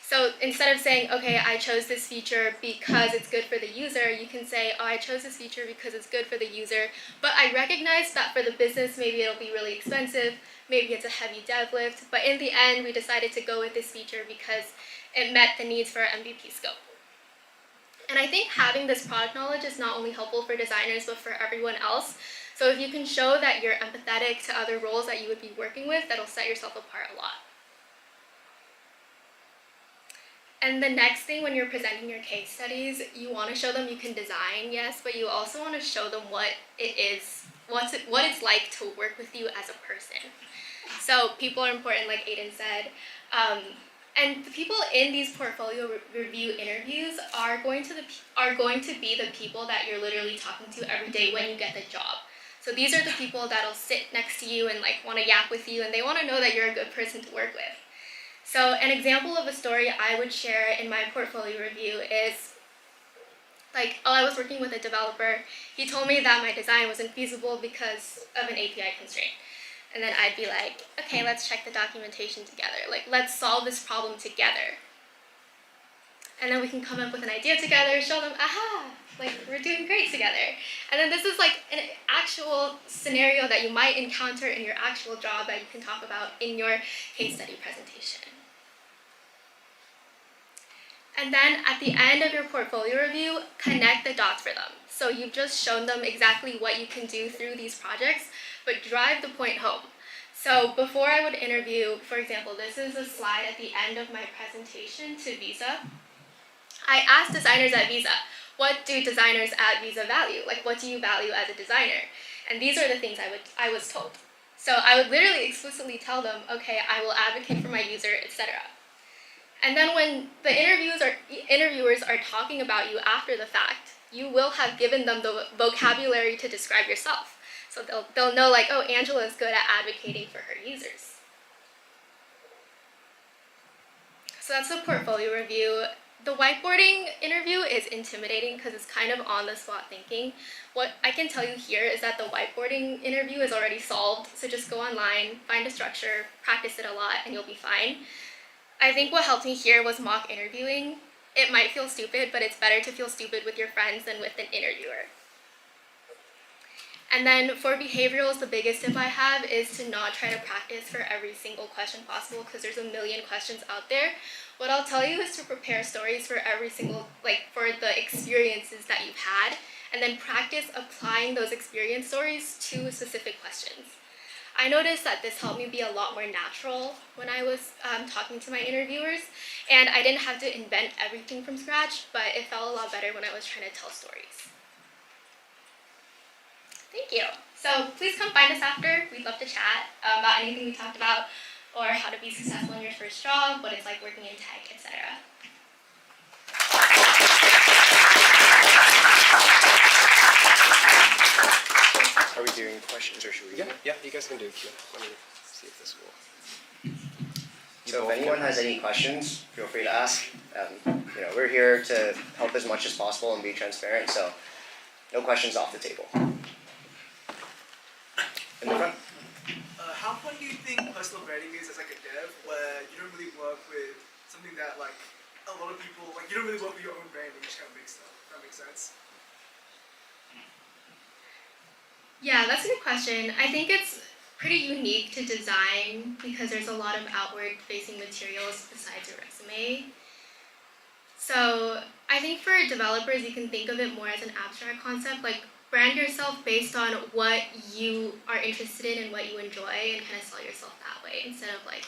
So instead of saying, okay, I chose this feature because it's good for the user, you can say, oh, I chose this feature because it's good for the user, but I recognize that for the business, maybe it'll be really expensive, maybe it's a heavy dev lift, but in the end, we decided to go with this feature because it met the needs for our MVP scope. And I think having this product knowledge is not only helpful for designers, but for everyone else. So if you can show that you're empathetic to other roles that you would be working with, that'll set yourself apart a lot. And the next thing when you're presenting your case studies, you want to show them you can design, yes, but you also want to show them what it is, what it's like to work with you as a person. So people are important, like Aiden said. And the people in these portfolio review interviews are going to be the people that you're literally talking to every day when you get the job. So these are the people that'll sit next to you and like want to yap with you, and they want to know that you're a good person to work with. So an example of a story I would share in my portfolio review is like, I was working with a developer. He told me that my design wasn't feasible because of an API constraint. And then I'd be like, okay, let's check the documentation together. Like, let's solve this problem together. And then we can come up with an idea together, show them, aha, like, we're doing great together. And then this is like an actual scenario that you might encounter in your actual job that you can talk about in your case study presentation. And then at the end of your portfolio review, connect the dots for them. So you've just shown them exactly what you can do through these projects, but drive the point home. So before I would interview, for example, this is a slide at the end of my presentation to Visa. I asked designers at Visa, what do designers at Visa value? Like, what do you value as a designer? And these are the things I was told. So I would literally explicitly tell them, okay, I will advocate for my user, etc. And then when the interviewers are talking about you after the fact, you will have given them the vocabulary to describe yourself. So they'll know like, oh, Angela is good at advocating for her users. So that's the portfolio review. The whiteboarding interview is intimidating because it's kind of on-the-spot thinking. What I can tell you here is that the whiteboarding interview is already solved, so just go online, find a structure, practice it a lot, and you'll be fine. I think what helped me here was mock interviewing. It might feel stupid, but it's better to feel stupid with your friends than with an interviewer. And then for behaviorals, the biggest tip I have is to not try to practice for every single question possible because there's a million questions out there. What I'll tell you is to prepare stories for every single, for the experiences that you've had, and then practice applying those experience stories to specific questions. I noticed that this helped me be a lot more natural when I was talking to my interviewers, and I didn't have to invent everything from scratch, but it felt a lot better when I was trying to tell stories. Thank you. So please come find us after. We'd love to chat about anything we talked about, or how to be successful in your first job, what it's like working in tech, etc. questions, or should we? Yeah, you guys can do a Q. Let me see if this will. So if anyone has any questions, feel free to ask. We're here to help as much as possible and be transparent, so no questions off the table. In the front? How fun do you think personal branding is as like a dev, where you don't really work with something that like a lot of people, like you don't really work with your own brand, you just kind of make stuff, if that makes sense? Yeah, that's a good question. I think it's pretty unique to design because there's a lot of outward facing materials besides your resume. So I think for developers, you can think of it more as an abstract concept, like brand yourself based on what you are interested in and what you enjoy, and kind of sell yourself that way instead of like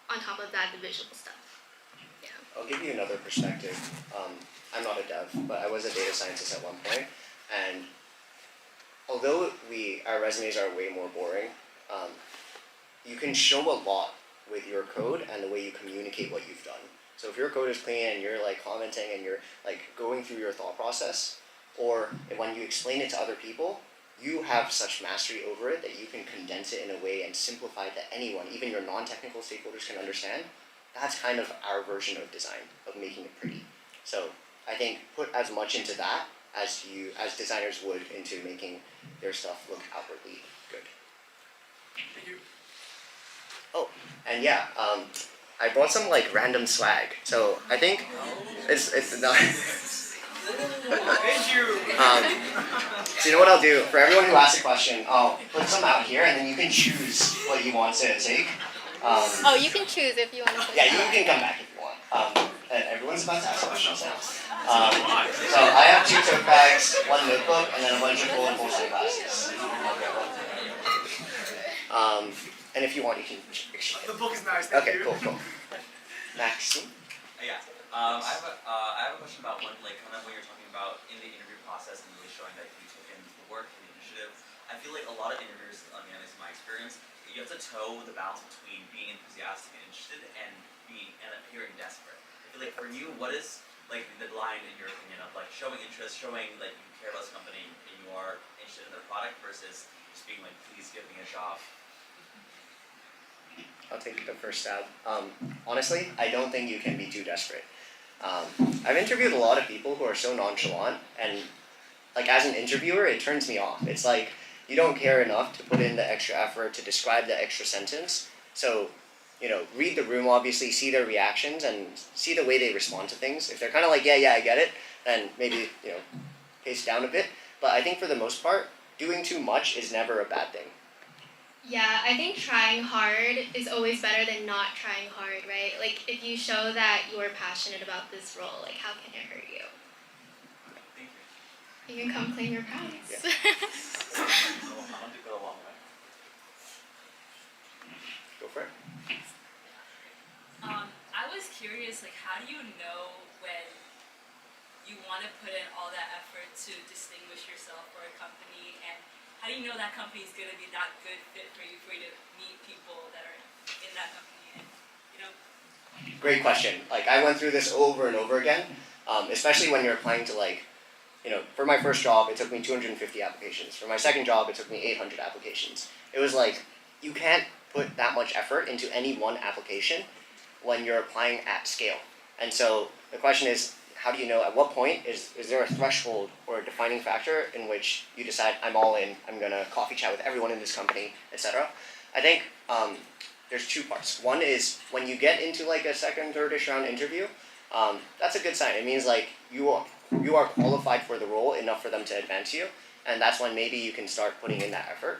on top of that the visual stuff. Yeah. I'll give you another perspective. I'm not a dev, but I was a data scientist at one point, and although our resumes are way more boring, you can show a lot with your code and the way you communicate what you've done. So if your code is clean and you're like commenting and you're like going through your thought process, or when you explain it to other people, you have such mastery over it that you can condense it in a way and simplify it that anyone, even your non-technical stakeholders, can understand. That's kind of our version of design, of making it pretty. So I think put as much into that as designers would into making their stuff look outwardly good. Thank you. Oh, and yeah, I brought some like random swag. So I think it's not. Thank you. So you know what I'll do? For everyone who asks a question, I'll put some out here, and then you can choose what you want to take. Oh, you can choose if you want to. Yeah, you can come back if you want. And everyone's about to ask questions now. So I have 2 tote bags, 1 notebook, and then a bunch of full sunglasses. And if you want, you can exchange. The book is nice. Thank Okay, you. cool. Maxine? Yeah. I have a question about when you're talking about in the interview process and really showing that you took in the work and the initiative. I feel like a lot of interviewers, at least in my experience, you have to toe the balance between being enthusiastic and interested and appearing desperate. I feel like for you, what is like the line in your opinion of like showing interest, showing like you care about this company and you are interested in their product versus just being like, please give me a job? I'll take the first stab. Honestly, I don't think you can be too desperate. I've interviewed a lot of people who are so nonchalant, and like as an interviewer, it turns me off. It's like you don't care enough to put in the extra effort to describe the extra sentence. So, read the room obviously, see their reactions, and see the way they respond to things. If they're kind of like, yeah, I get it, then maybe, pace down a bit. But I think for the most part, doing too much is never a bad thing. Yeah, I think trying hard is always better than not trying hard, right? Like, if you show that you're passionate about this role, like, how can it hurt you? Thank you. You can come claim your prize. Yeah. I want to go a long way. Go for it. I was curious, like, how do you know when you want to put in all that effort to distinguish yourself for a company, and how do you know that company is going to be that good fit for you to meet people that are in that company, and Great question. Like I went through this over and over again, especially when you're applying to for my first job, it took me 250 applications. For my second job, it took me 800 applications. It was like, you can't put that much effort into any one application when you're applying at scale. And so the question is, how do you know at what point is there a threshold or a defining factor in which you decide I'm all in, I'm gonna coffee chat with everyone in this company, etc. I think there's 2 parts. One is when you get into like a second, third-ish round interview, that's a good sign. It means like you are qualified for the role enough for them to advance you, and that's when maybe you can start putting in that effort.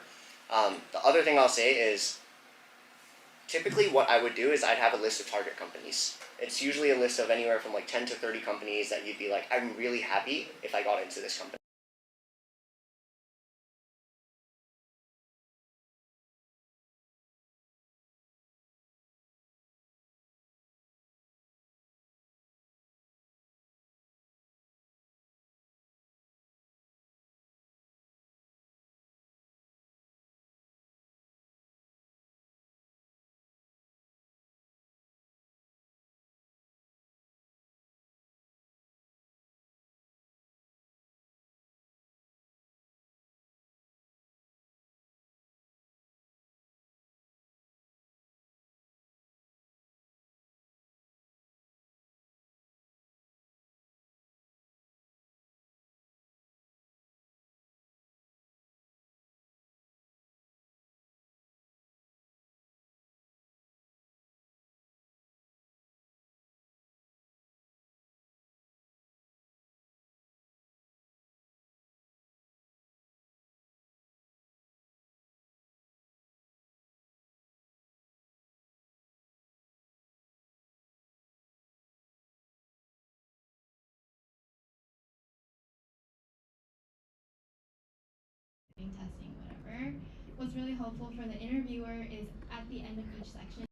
The other thing I'll say is, typically what I would do is I'd have a list of target companies. It's usually a list of anywhere from like 10 to 30 companies that you'd be like, I'm really happy if I got into this company. testing, whatever. What's really helpful for the interviewer is at the end of each section,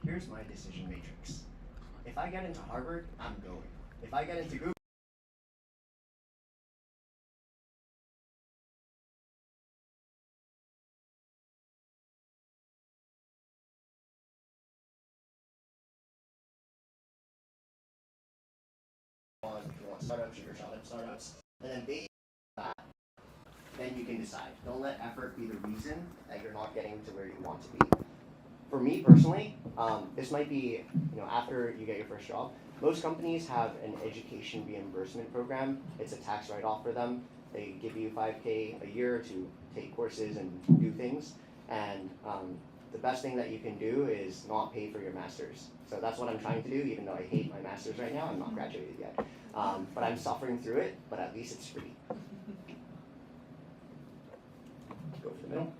Here's my decision matrix. If I get into Harvard, I'm going. If I get into Google, if you want startups, your shot at startups, and then based on that, then you can decide. Don't let effort be the reason that you're not getting to where you want to be. for me personally, this might be, after you get your first job, most companies have an education reimbursement program. It's a tax write-off for them. They give you $5K a year to take courses and do things. And the best thing that you can do is not pay for your master's. So that's what I'm trying to do, even though I hate my master's right now. I'm not graduated yet. But I'm suffering through it, but at least it's free. Go for the middle.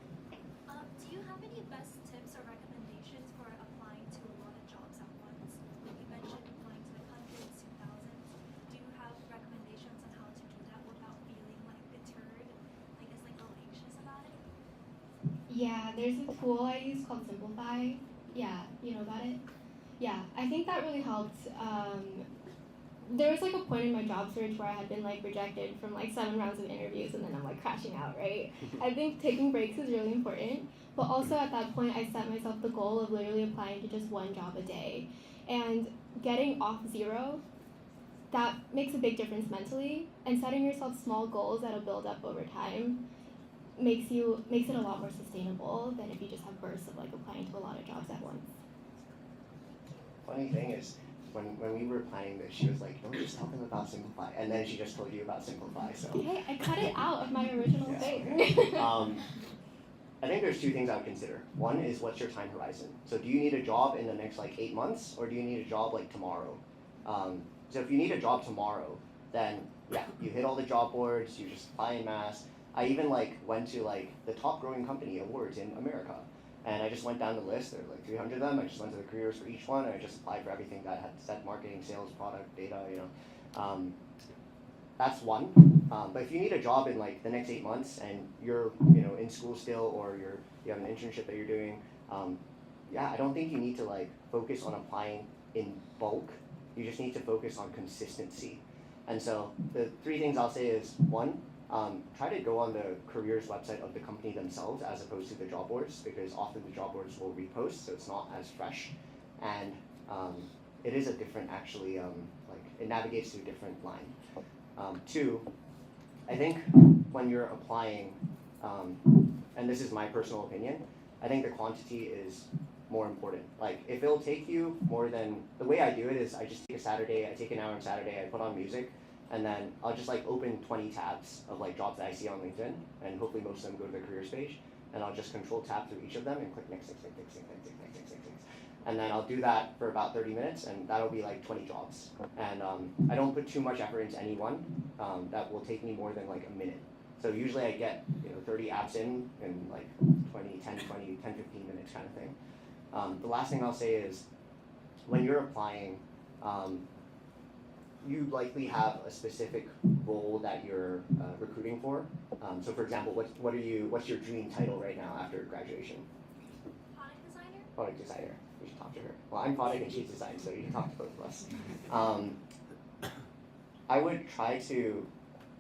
Do you have any best tips or recommendations for applying to a lot of jobs at once? Like you mentioned applying to like hundreds to thousands. Do you have recommendations on how to do that without feeling like deterred, I guess like a little anxious about it? Yeah, there's a tool I use called Simplify. Yeah, you know about it? Yeah, I think that really helped. There was like a point in my job search where I had been like rejected from like 7 rounds of interviews and then I'm like crashing out, right? I think taking breaks is really important, but also at that point I set myself the goal of literally applying to just 1 job a day. And getting off 0, that makes a big difference mentally, and setting yourself small goals that'll build up over time makes it a lot more sustainable than if you just have bursts of like applying to a lot of jobs at once. Funny thing is, when we were planning this, she was like, don't just tell them about Simplify. And then she just told you about Simplify, so. Hey, I cut it out of my original thing. I think there's 2 things I would consider. One is, what's your time horizon? So do you need a job in the next like 8 months, or do you need a job like tomorrow? So if you need a job tomorrow, then yeah, you hit all the job boards, you just apply en masse. I even like went to like the top growing company awards in America. And I just went down the list, there were like 300 of them, I just went to the careers for each one, and I just applied for everything that had set marketing, sales, product, data, That's one. But if you need a job in like the next 8 months and you're in school still, or you have an internship that you're doing, I don't think you need to like focus on applying in bulk. You just need to focus on consistency. And so the 3 things I'll say is, 1, try to go on the careers website of the company themselves as opposed to the job boards, because often the job boards will repost, so it's not as fresh. And it is a different, actually, it navigates to a different line. 2, I think when you're applying, and this is my personal opinion, I think the quantity is more important. Like, if it'll take you more than, the way I do it is I just take a Saturday, I take an hour on Saturday, I put on music, and then I'll just like open 20 tabs of like jobs that I see on LinkedIn, and hopefully most of them go to the careers page, and I'll just control tab through each of them and click next. And then I'll do that for about 30 minutes, and that'll be like 20 jobs. And I don't put too much effort into any one. That will take me more than like a minute. So usually I get 30 apps in like 10, 15 minutes kind of thing. The last thing I'll say is, when you're applying, you likely have a specific role that you're recruiting for. So for example, what's your dream title right now after graduation? Product designer? Product designer. You should talk to her. Well, I'm product and she's design, so you can talk to both of us. I would try to,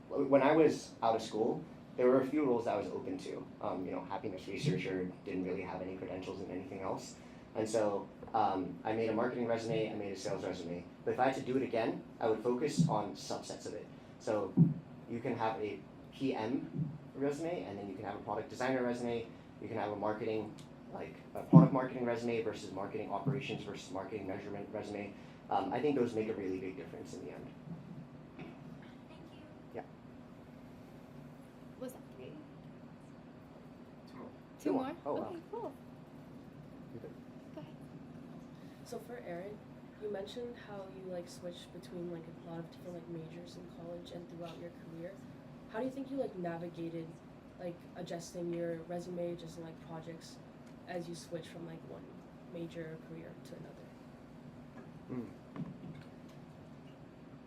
when I was out of school, there were a few roles that I was open to. Happiness researcher, didn't really have any credentials in anything else. And so I made a marketing resume, I made a sales resume. But if I had to do it again, I would focus on subsets of it. So you can have a PM resume, and then you can have a product designer resume, you can have a marketing, like a product marketing resume versus marketing operations versus marketing measurement resume. I think those make a really big difference in the end. Thank you. Yeah. Was that 3? 2 more. 2 more? Oh, wow. Okay, cool. You're good. Go ahead. So for Aaron, you mentioned how you like switch between like a lot of different like majors in college and throughout your career. How do you think you like navigated like adjusting your resume, just like projects, as you switch from like one major career to another?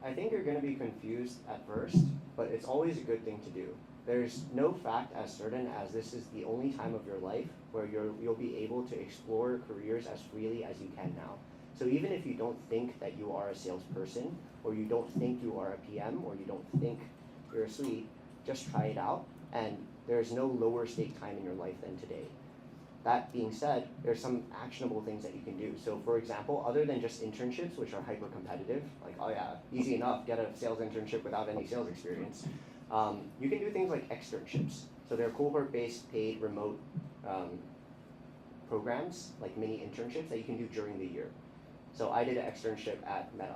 I think you're going to be confused at first, but it's always a good thing to do. There's no fact as certain as this is the only time of your life where you'll be able to explore careers as freely as you can now. So even if you don't think that you are a salesperson, or you don't think you are a PM, or you don't think you're a SWE, just try it out, and there's no lower stake time in your life than today. That being said, there's some actionable things that you can do. So for example, other than just internships, which are hyper competitive, like, oh yeah, easy enough, get a sales internship without any sales experience, you can do things like externships. So they're cohort-based, paid, remote programs, like mini internships that you can do during the year. So I did an externship at Meta.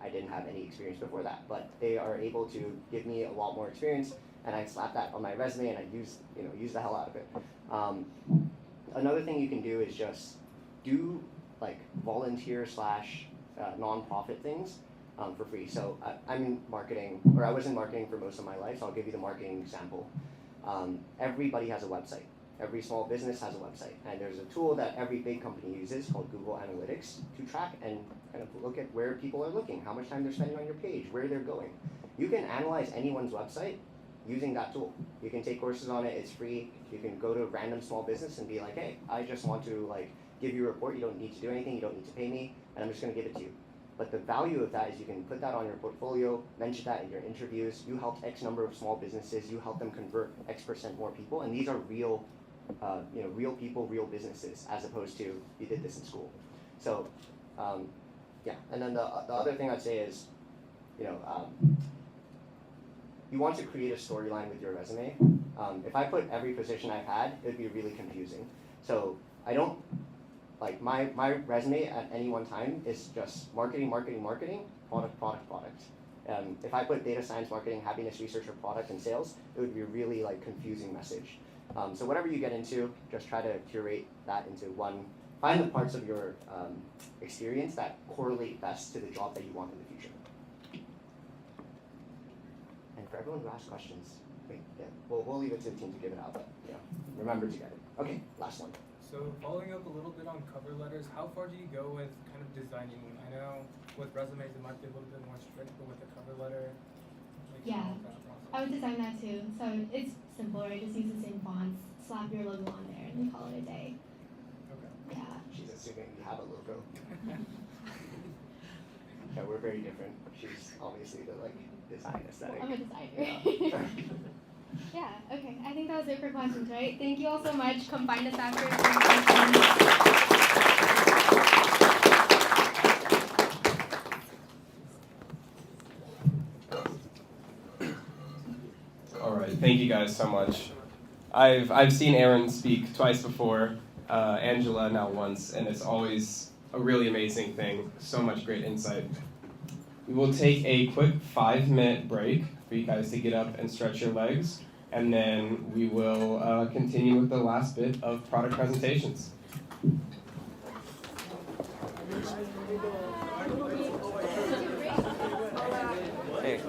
I didn't have any experience before that, but they are able to give me a lot more experience, and I slap that on my resume and I use the hell out of it. Another thing you can do is just do like volunteer slash nonprofit things for free. So I'm in marketing, or I was in marketing for most of my life, so I'll give you the marketing example. Everybody has a website. Every small business has a website, and there's a tool that every big company uses called Google Analytics to track and kind of look at where people are looking, how much time they're spending on your page, where they're going. You can analyze anyone's website using that tool. You can take courses on it, it's free. You can go to a random small business and be like, hey, I just want to give you a report. You don't need to do anything, you don't need to pay me, and I'm just gonna give it to you. But the value of that is you can put that on your portfolio, mention that in your interviews. You helped X number of small businesses, you help them convert X% more people, and these are real real people, real businesses, as opposed to you did this in school. So, yeah. And then the other thing I'd say is, you want to create a storyline with your resume. If I put every position I've had, it would be really confusing. So I don't, my resume at any one time is just marketing, marketing, marketing, product, product, product. If I put data science, marketing, happiness, research, or product, and sales, it would be a really confusing message. So whatever you get into, just try to curate that into one. Find the parts of your experience that correlate best to the job that you want in the future. And for everyone who asks questions, we'll leave it to the team to give it out, but remember to get it. Okay, last one. So following up a little bit on cover letters, how far do you go with kind of designing them? I know with resumes it might be a little bit more strict, but with the cover letter, yeah, I would design that too. So it's simple, right? Just use the same fonts, slap your logo on there, and then call it a day. Okay. Yeah. She's assuming we have a logo. Yeah, we're very different. She's obviously the design aesthetic. Well, I'm a designer. Yeah. Yeah, okay. I think that was it for questions, right? Thank you all so much. Come find us after. All right, thank you guys so much. I've seen Aaron speak twice before, Angela now once, and it's always a really amazing thing. So much great insight. We will take a quick 5-minute break for you guys to get up and stretch your legs, and then we will continue with the last bit of product presentations. Hey.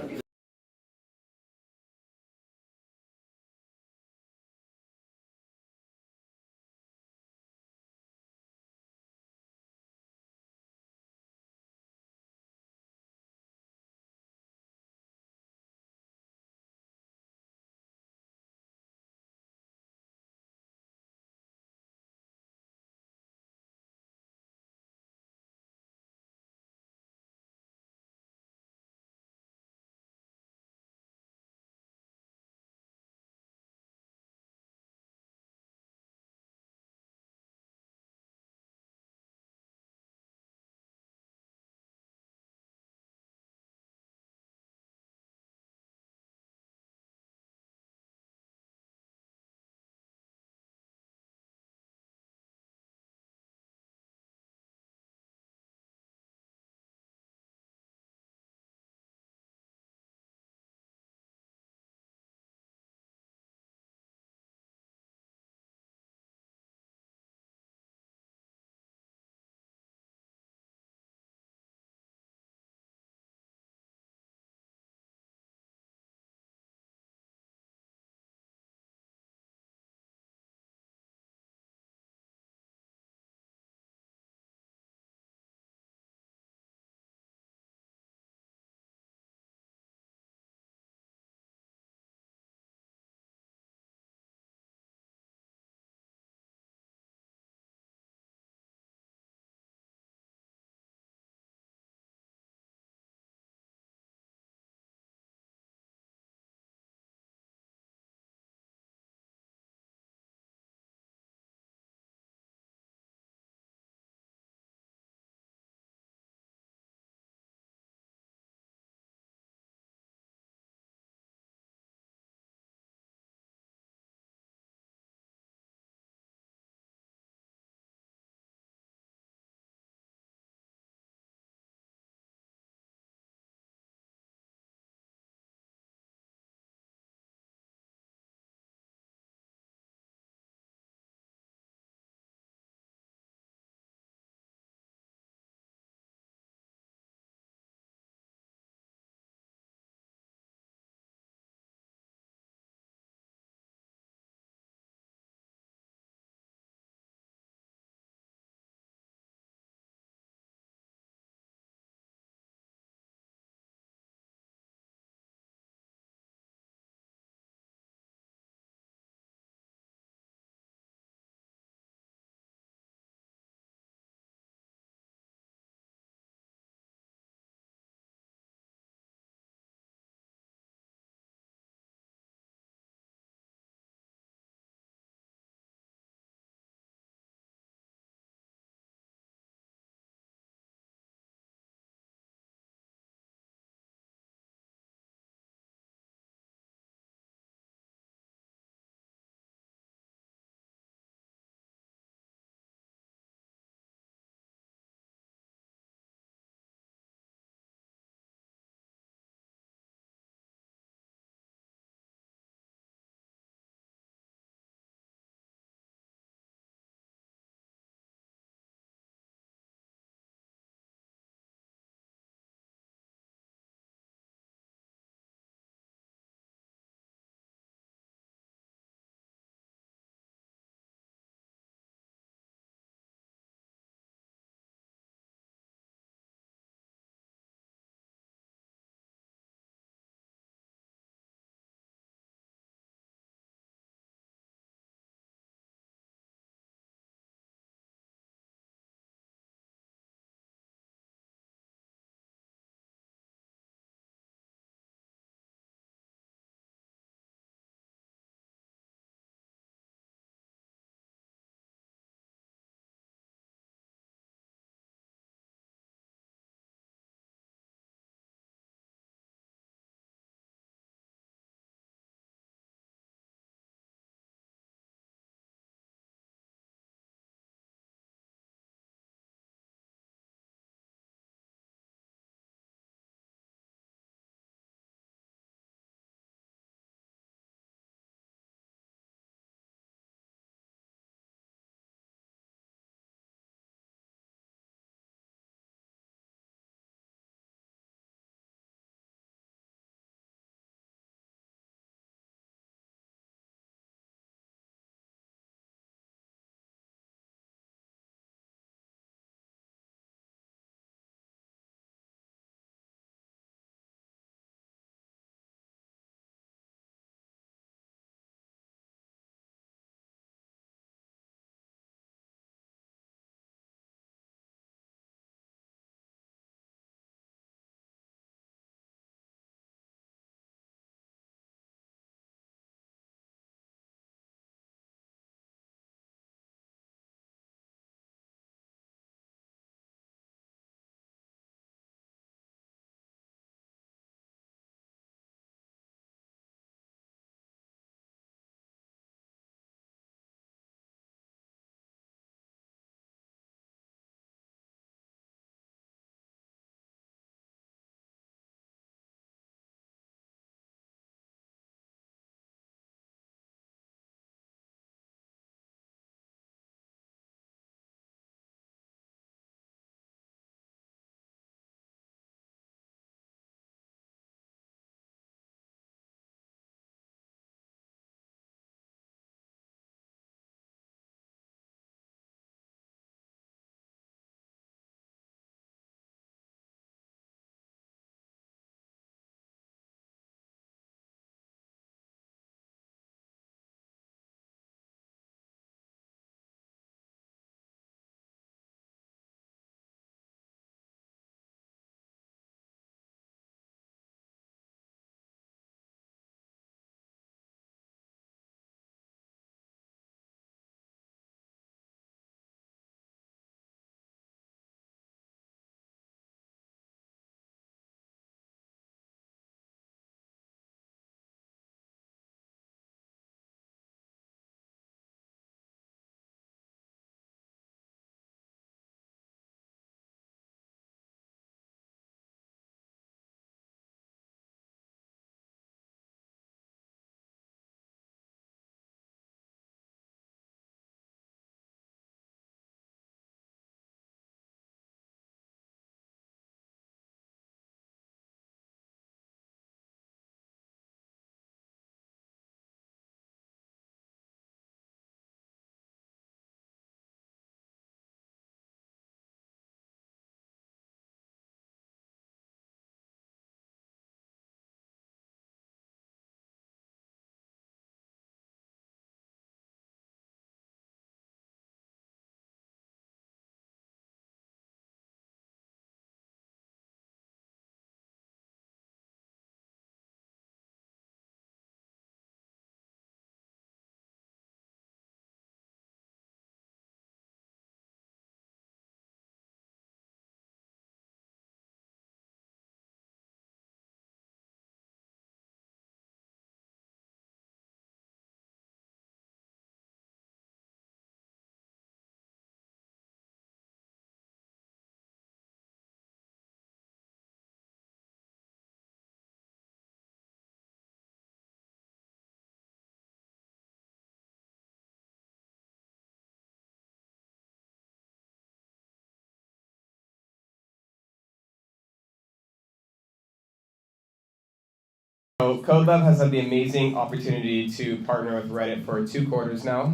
So CodeLab has had the amazing opportunity to partner with Reddit for 2 quarters now.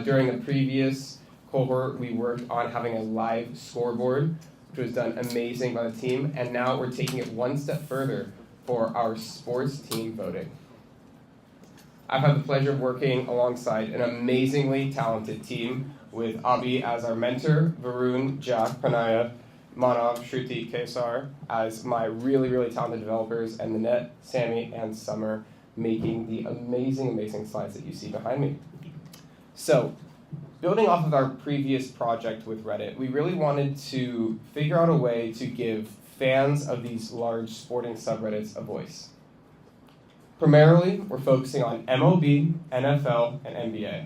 During the previous cohort, we worked on having a live scoreboard, which was done amazing by the team, and now we're taking it one step further for our sports team voting. I've had the pleasure of working alongside an amazingly talented team with Abhi as our mentor, Varun, Jack, Pranaya, Manav, Shruti, Kesar as my really, really talented developers, and Nanette, Sammy, and Summer making the amazing slides that you see behind me. So, building off of our previous project with Reddit, we really wanted to figure out a way to give fans of these large sporting subreddits a voice. Primarily, we're focusing on MLB, NFL, and NBA.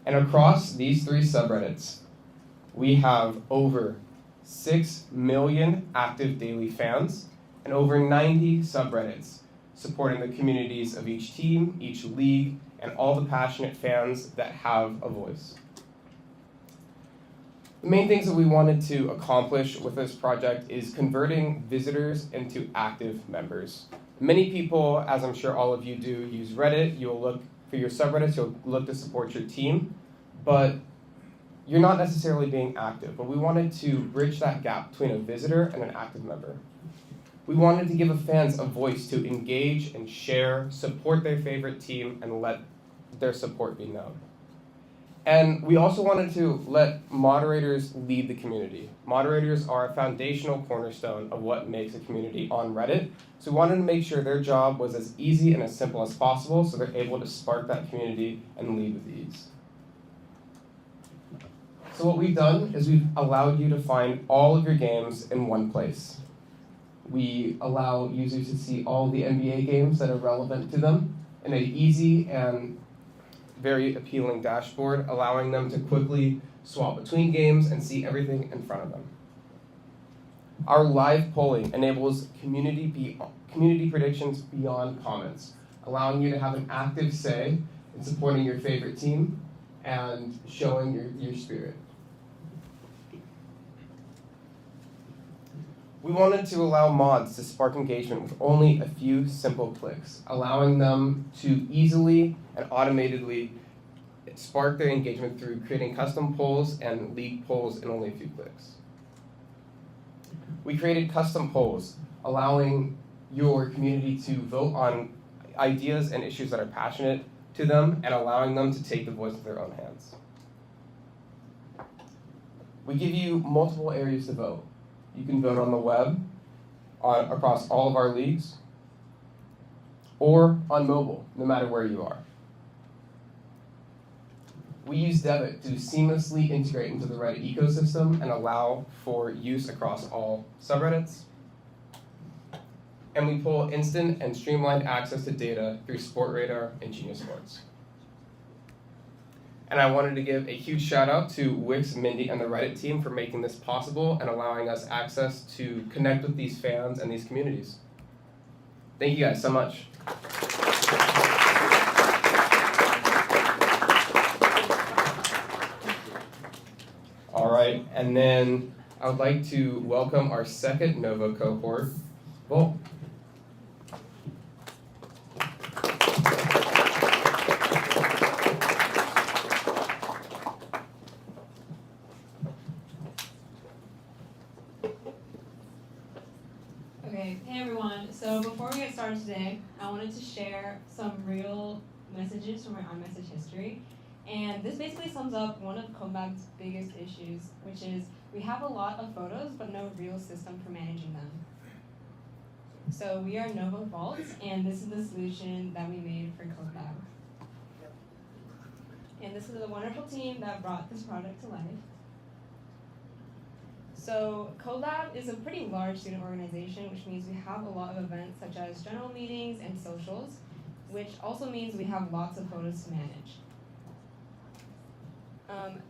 And across these 3 subreddits, we have over 6 million active daily fans and over 90 subreddits supporting the communities of each team, each league, and all the passionate fans that have a voice. The main things that we wanted to accomplish with this project is converting visitors into active members. Many people, as I'm sure all of you do, use Reddit. You'll look for your subreddits, you'll look to support your team, but you're not necessarily being active. But we wanted to bridge that gap between a visitor and an active member. We wanted to give fans a voice to engage and share, support their favorite team, and let their support be known. And we also wanted to let moderators lead the community. Moderators are a foundational cornerstone of what makes a community on Reddit. So we wanted to make sure their job was as easy and as simple as possible so they're able to spark that community and lead with ease. So what we've done is we've allowed you to find all of your games in one place. We allow users to see all the NBA games that are relevant to them in an easy and very appealing dashboard, allowing them to quickly swap between games and see everything in front of them. Our live polling enables community predictions beyond comments, allowing you to have an active say in supporting your favorite team and showing your spirit. We wanted to allow mods to spark engagement with only a few simple clicks, allowing them to easily and automatedly spark their engagement through creating custom polls and league polls in only a few clicks. We created custom polls, allowing your community to vote on ideas and issues that are passionate to them and allowing them to take the voice in their own hands. We give you multiple areas to vote. You can vote on the web, across all of our leagues, or on mobile, no matter where you are. We use Debit to seamlessly integrate into the Reddit ecosystem and allow for use across all subreddits. And we pull instant and streamlined access to data through SportRadar and Genius Sports. And I wanted to give a huge shout out to Wix, Mindy, and the Reddit team for making this possible and allowing us access to connect with these fans and these communities. Thank you guys so much. All right, and then I would like to welcome our second Nova cohort, Volt. Okay, hey everyone. So before we get started today, I wanted to share some real messages from our iMessage history. And this basically sums up one of CodeLab's biggest issues, which is we have a lot of photos, but no real system for managing them. So we are Nova Vault, and this is the solution that we made for CodeLab. And this is a wonderful team that brought this project to life. So CodeLab is a pretty large student organization, which means we have a lot of events such as general meetings and socials, which also means we have lots of photos to manage.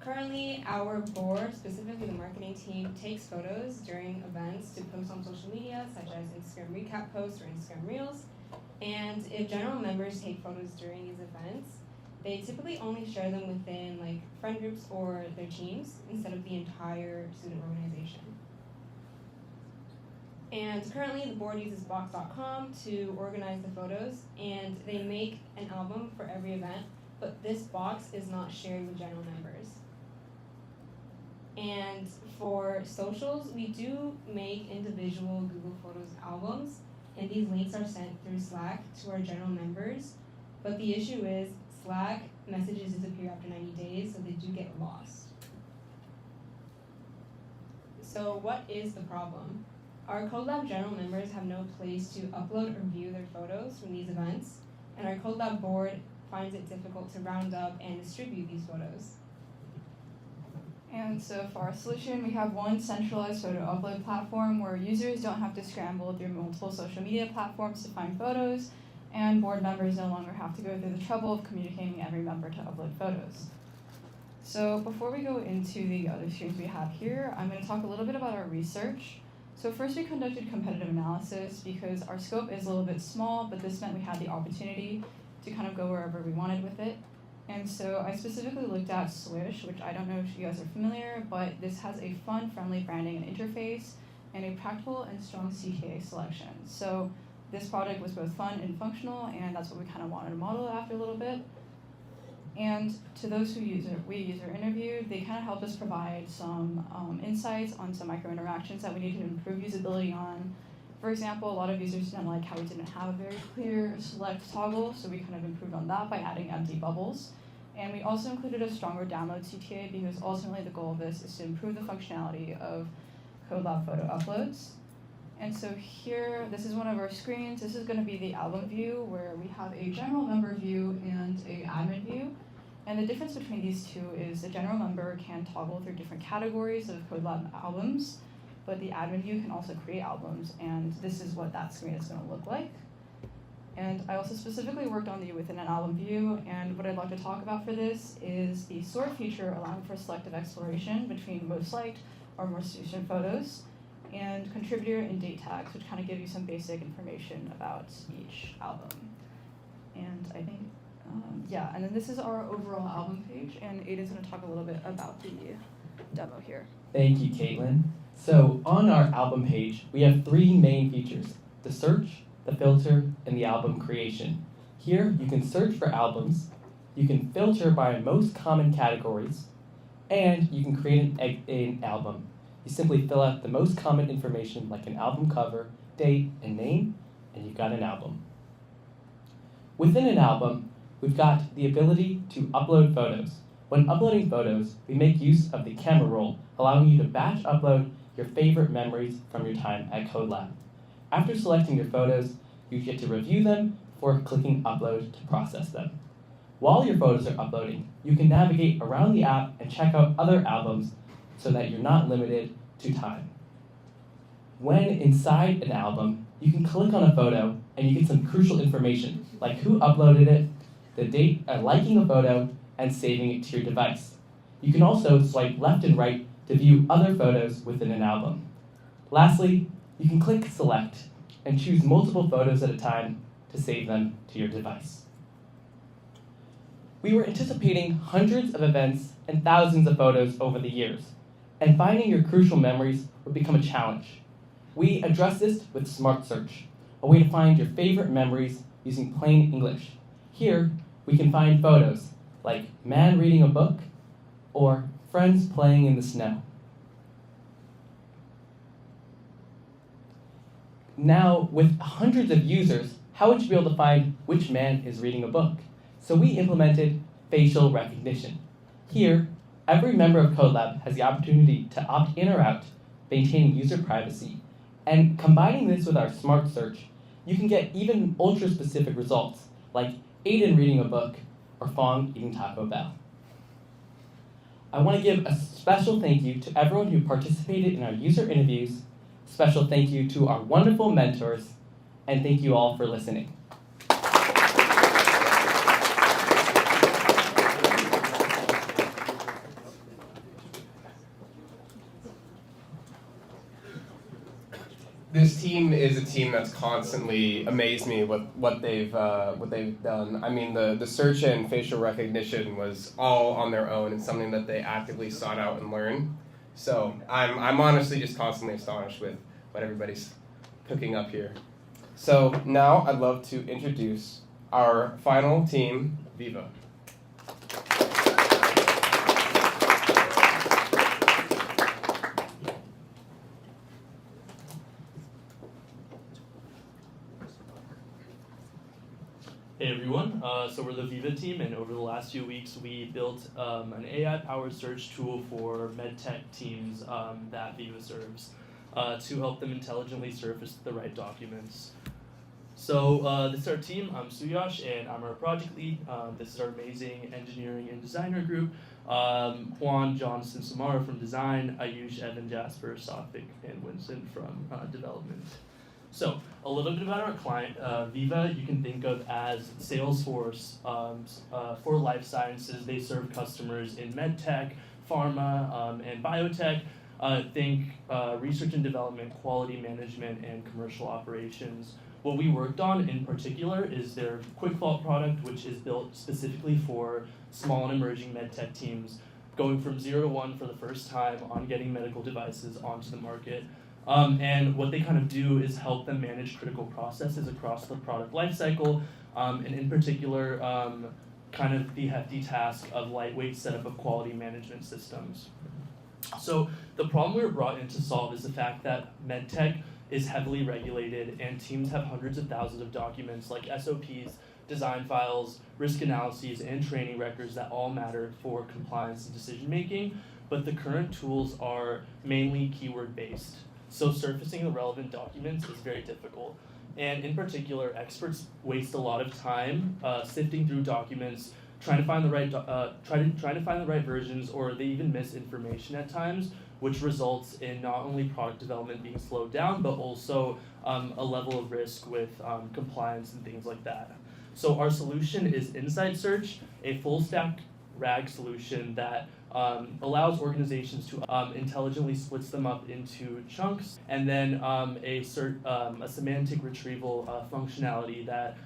Currently, our board, specifically the marketing team, takes photos during events to post on social media, such as Instagram recap posts or Instagram reels. And if general members take photos during these events, they typically only share them within like friend groups or their teams instead of the entire student organization. And currently the board uses box.com to organize the photos, and they make an album for every event, but this box is not shared with general members. And for socials, we do make individual Google Photos albums, and these links are sent through Slack to our general members, but the issue is Slack messages disappear after 90 days, so they do get lost. So what is the problem? Our CodeLab general members have no place to upload or view their photos from these events, and our CodeLab board finds it difficult to round up and distribute these photos. And so for our solution, we have one centralized photo upload platform where users don't have to scramble through multiple social media platforms to find photos, and board members no longer have to go through the trouble of communicating every member to upload photos. So before we go into the other streams we have here, I'm going to talk a little bit about our research. So first we conducted competitive analysis because our scope is a little bit small, but this meant we had the opportunity to kind of go wherever we wanted with it. And so I specifically looked at Swish, which I don't know if you guys are familiar, but this has a fun, friendly branding and interface, and a practical and strong CTA selection. So this product was both fun and functional, and that's what we kind of wanted to model after a little bit. And to those who we user interviewed, they kind of helped us provide some insights on some micro interactions that we needed to improve usability on. For example, a lot of users didn't like how we didn't have a very clear select toggle, so we kind of improved on that by adding empty bubbles. And we also included a stronger download CTA because ultimately the goal of this is to improve the functionality of CodeLab photo uploads. And so here, this is one of our screens. This is going to be the album view where we have a general member view and a admin view. And the difference between these two is the general member can toggle through different categories of CodeLab albums, but the admin view can also create albums, and this is what that screen is going to look like. And I also specifically worked on the within an album view, and what I'd like to talk about for this is the sort feature allowing for selective exploration between most liked or most recent photos, and contributor and date tags, which kind of give you some basic information about each album. And I think, and then this is our overall album page, and Aiden's going to talk a little bit about the demo here. Thank you, Caitlin. So on our album page, we have three main features: the search, the filter, and the album creation. Here, you can search for albums, you can filter by most common categories, and you can create an album. You simply fill out the most common information like an album cover, date, and name, and you've got an album. Within an album, we've got the ability to upload photos. When uploading photos, we make use of the camera roll, allowing you to batch upload your favorite memories from your time at CodeLab. After selecting your photos, you get to review them before clicking upload to process them. While your photos are uploading, you can navigate around the app and check out other albums so that you're not limited to time. When inside an album, you can click on a photo and you get some crucial information, like who uploaded it, the date of liking a photo, and saving it to your device. You can also swipe left and right to view other photos within an album. Lastly, you can click select and choose multiple photos at a time to save them to your device. We were anticipating hundreds of events and thousands of photos over the years, and finding your crucial memories would become a challenge. We addressed this with Smart Search, a way to find your favorite memories using plain English. Here, we can find photos like man reading a book or friends playing in the snow. Now, with hundreds of users, how would you be able to find which man is reading a book? So we implemented facial recognition. Here, every member of CodeLab has the opportunity to opt in or out, maintaining user privacy. And combining this with our Smart Search, you can get even ultra-specific results, like Aiden reading a book or Fong eating Taco Bell. I want to give a special thank you to everyone who participated in our user interviews, special thank you to our wonderful mentors, and thank you all for listening. This team is a team that's constantly amazed me with what they've done. I mean, the search and facial recognition was all on their own and something that they actively sought out and learned. So I'm honestly just constantly astonished with what everybody's hooking up here. So now I'd love to introduce our final team, Viva. Hey everyone, so we're the Viva team, and over the last few weeks we built an AI-powered search tool for medtech teams that Viva serves to help them intelligently surface the right documents. So this is our team. I'm Suyash, and I'm our project lead. This is our amazing engineering and designer group. Juan, Johnson, Samara from design, Ayush, Evan, Jasper, Satvik, and Winston from development. So, a little bit about our client. Viva, you can think of as Salesforce for life sciences. They serve customers in medtech, pharma, and biotech. Think research and development, quality management, and commercial operations. What we worked on in particular is their Quick Vault product, which is built specifically for small and emerging medtech teams, going from 0 to 1 for the first time on getting medical devices onto the market. And what they kind of do is help them manage critical processes across the product lifecycle, and in particular, kind of the hefty task of lightweight setup of quality management systems. So the problem we were brought in to solve is the fact that medtech is heavily regulated and teams have hundreds of thousands of documents like SOPs, design files, risk analyses, and training records that all matter for compliance and decision making, but the current tools are mainly keyword based. So surfacing the relevant documents is very difficult. And in particular, experts waste a lot of time sifting through documents, trying to find the right trying to find the right versions, or they even miss information at times, which results in not only product development being slowed down, but also a level of risk with compliance and things like that. So our solution is Insight Search, a full stack RAG solution that allows organizations to intelligently splits them up into chunks, and then a semantic retrieval functionality that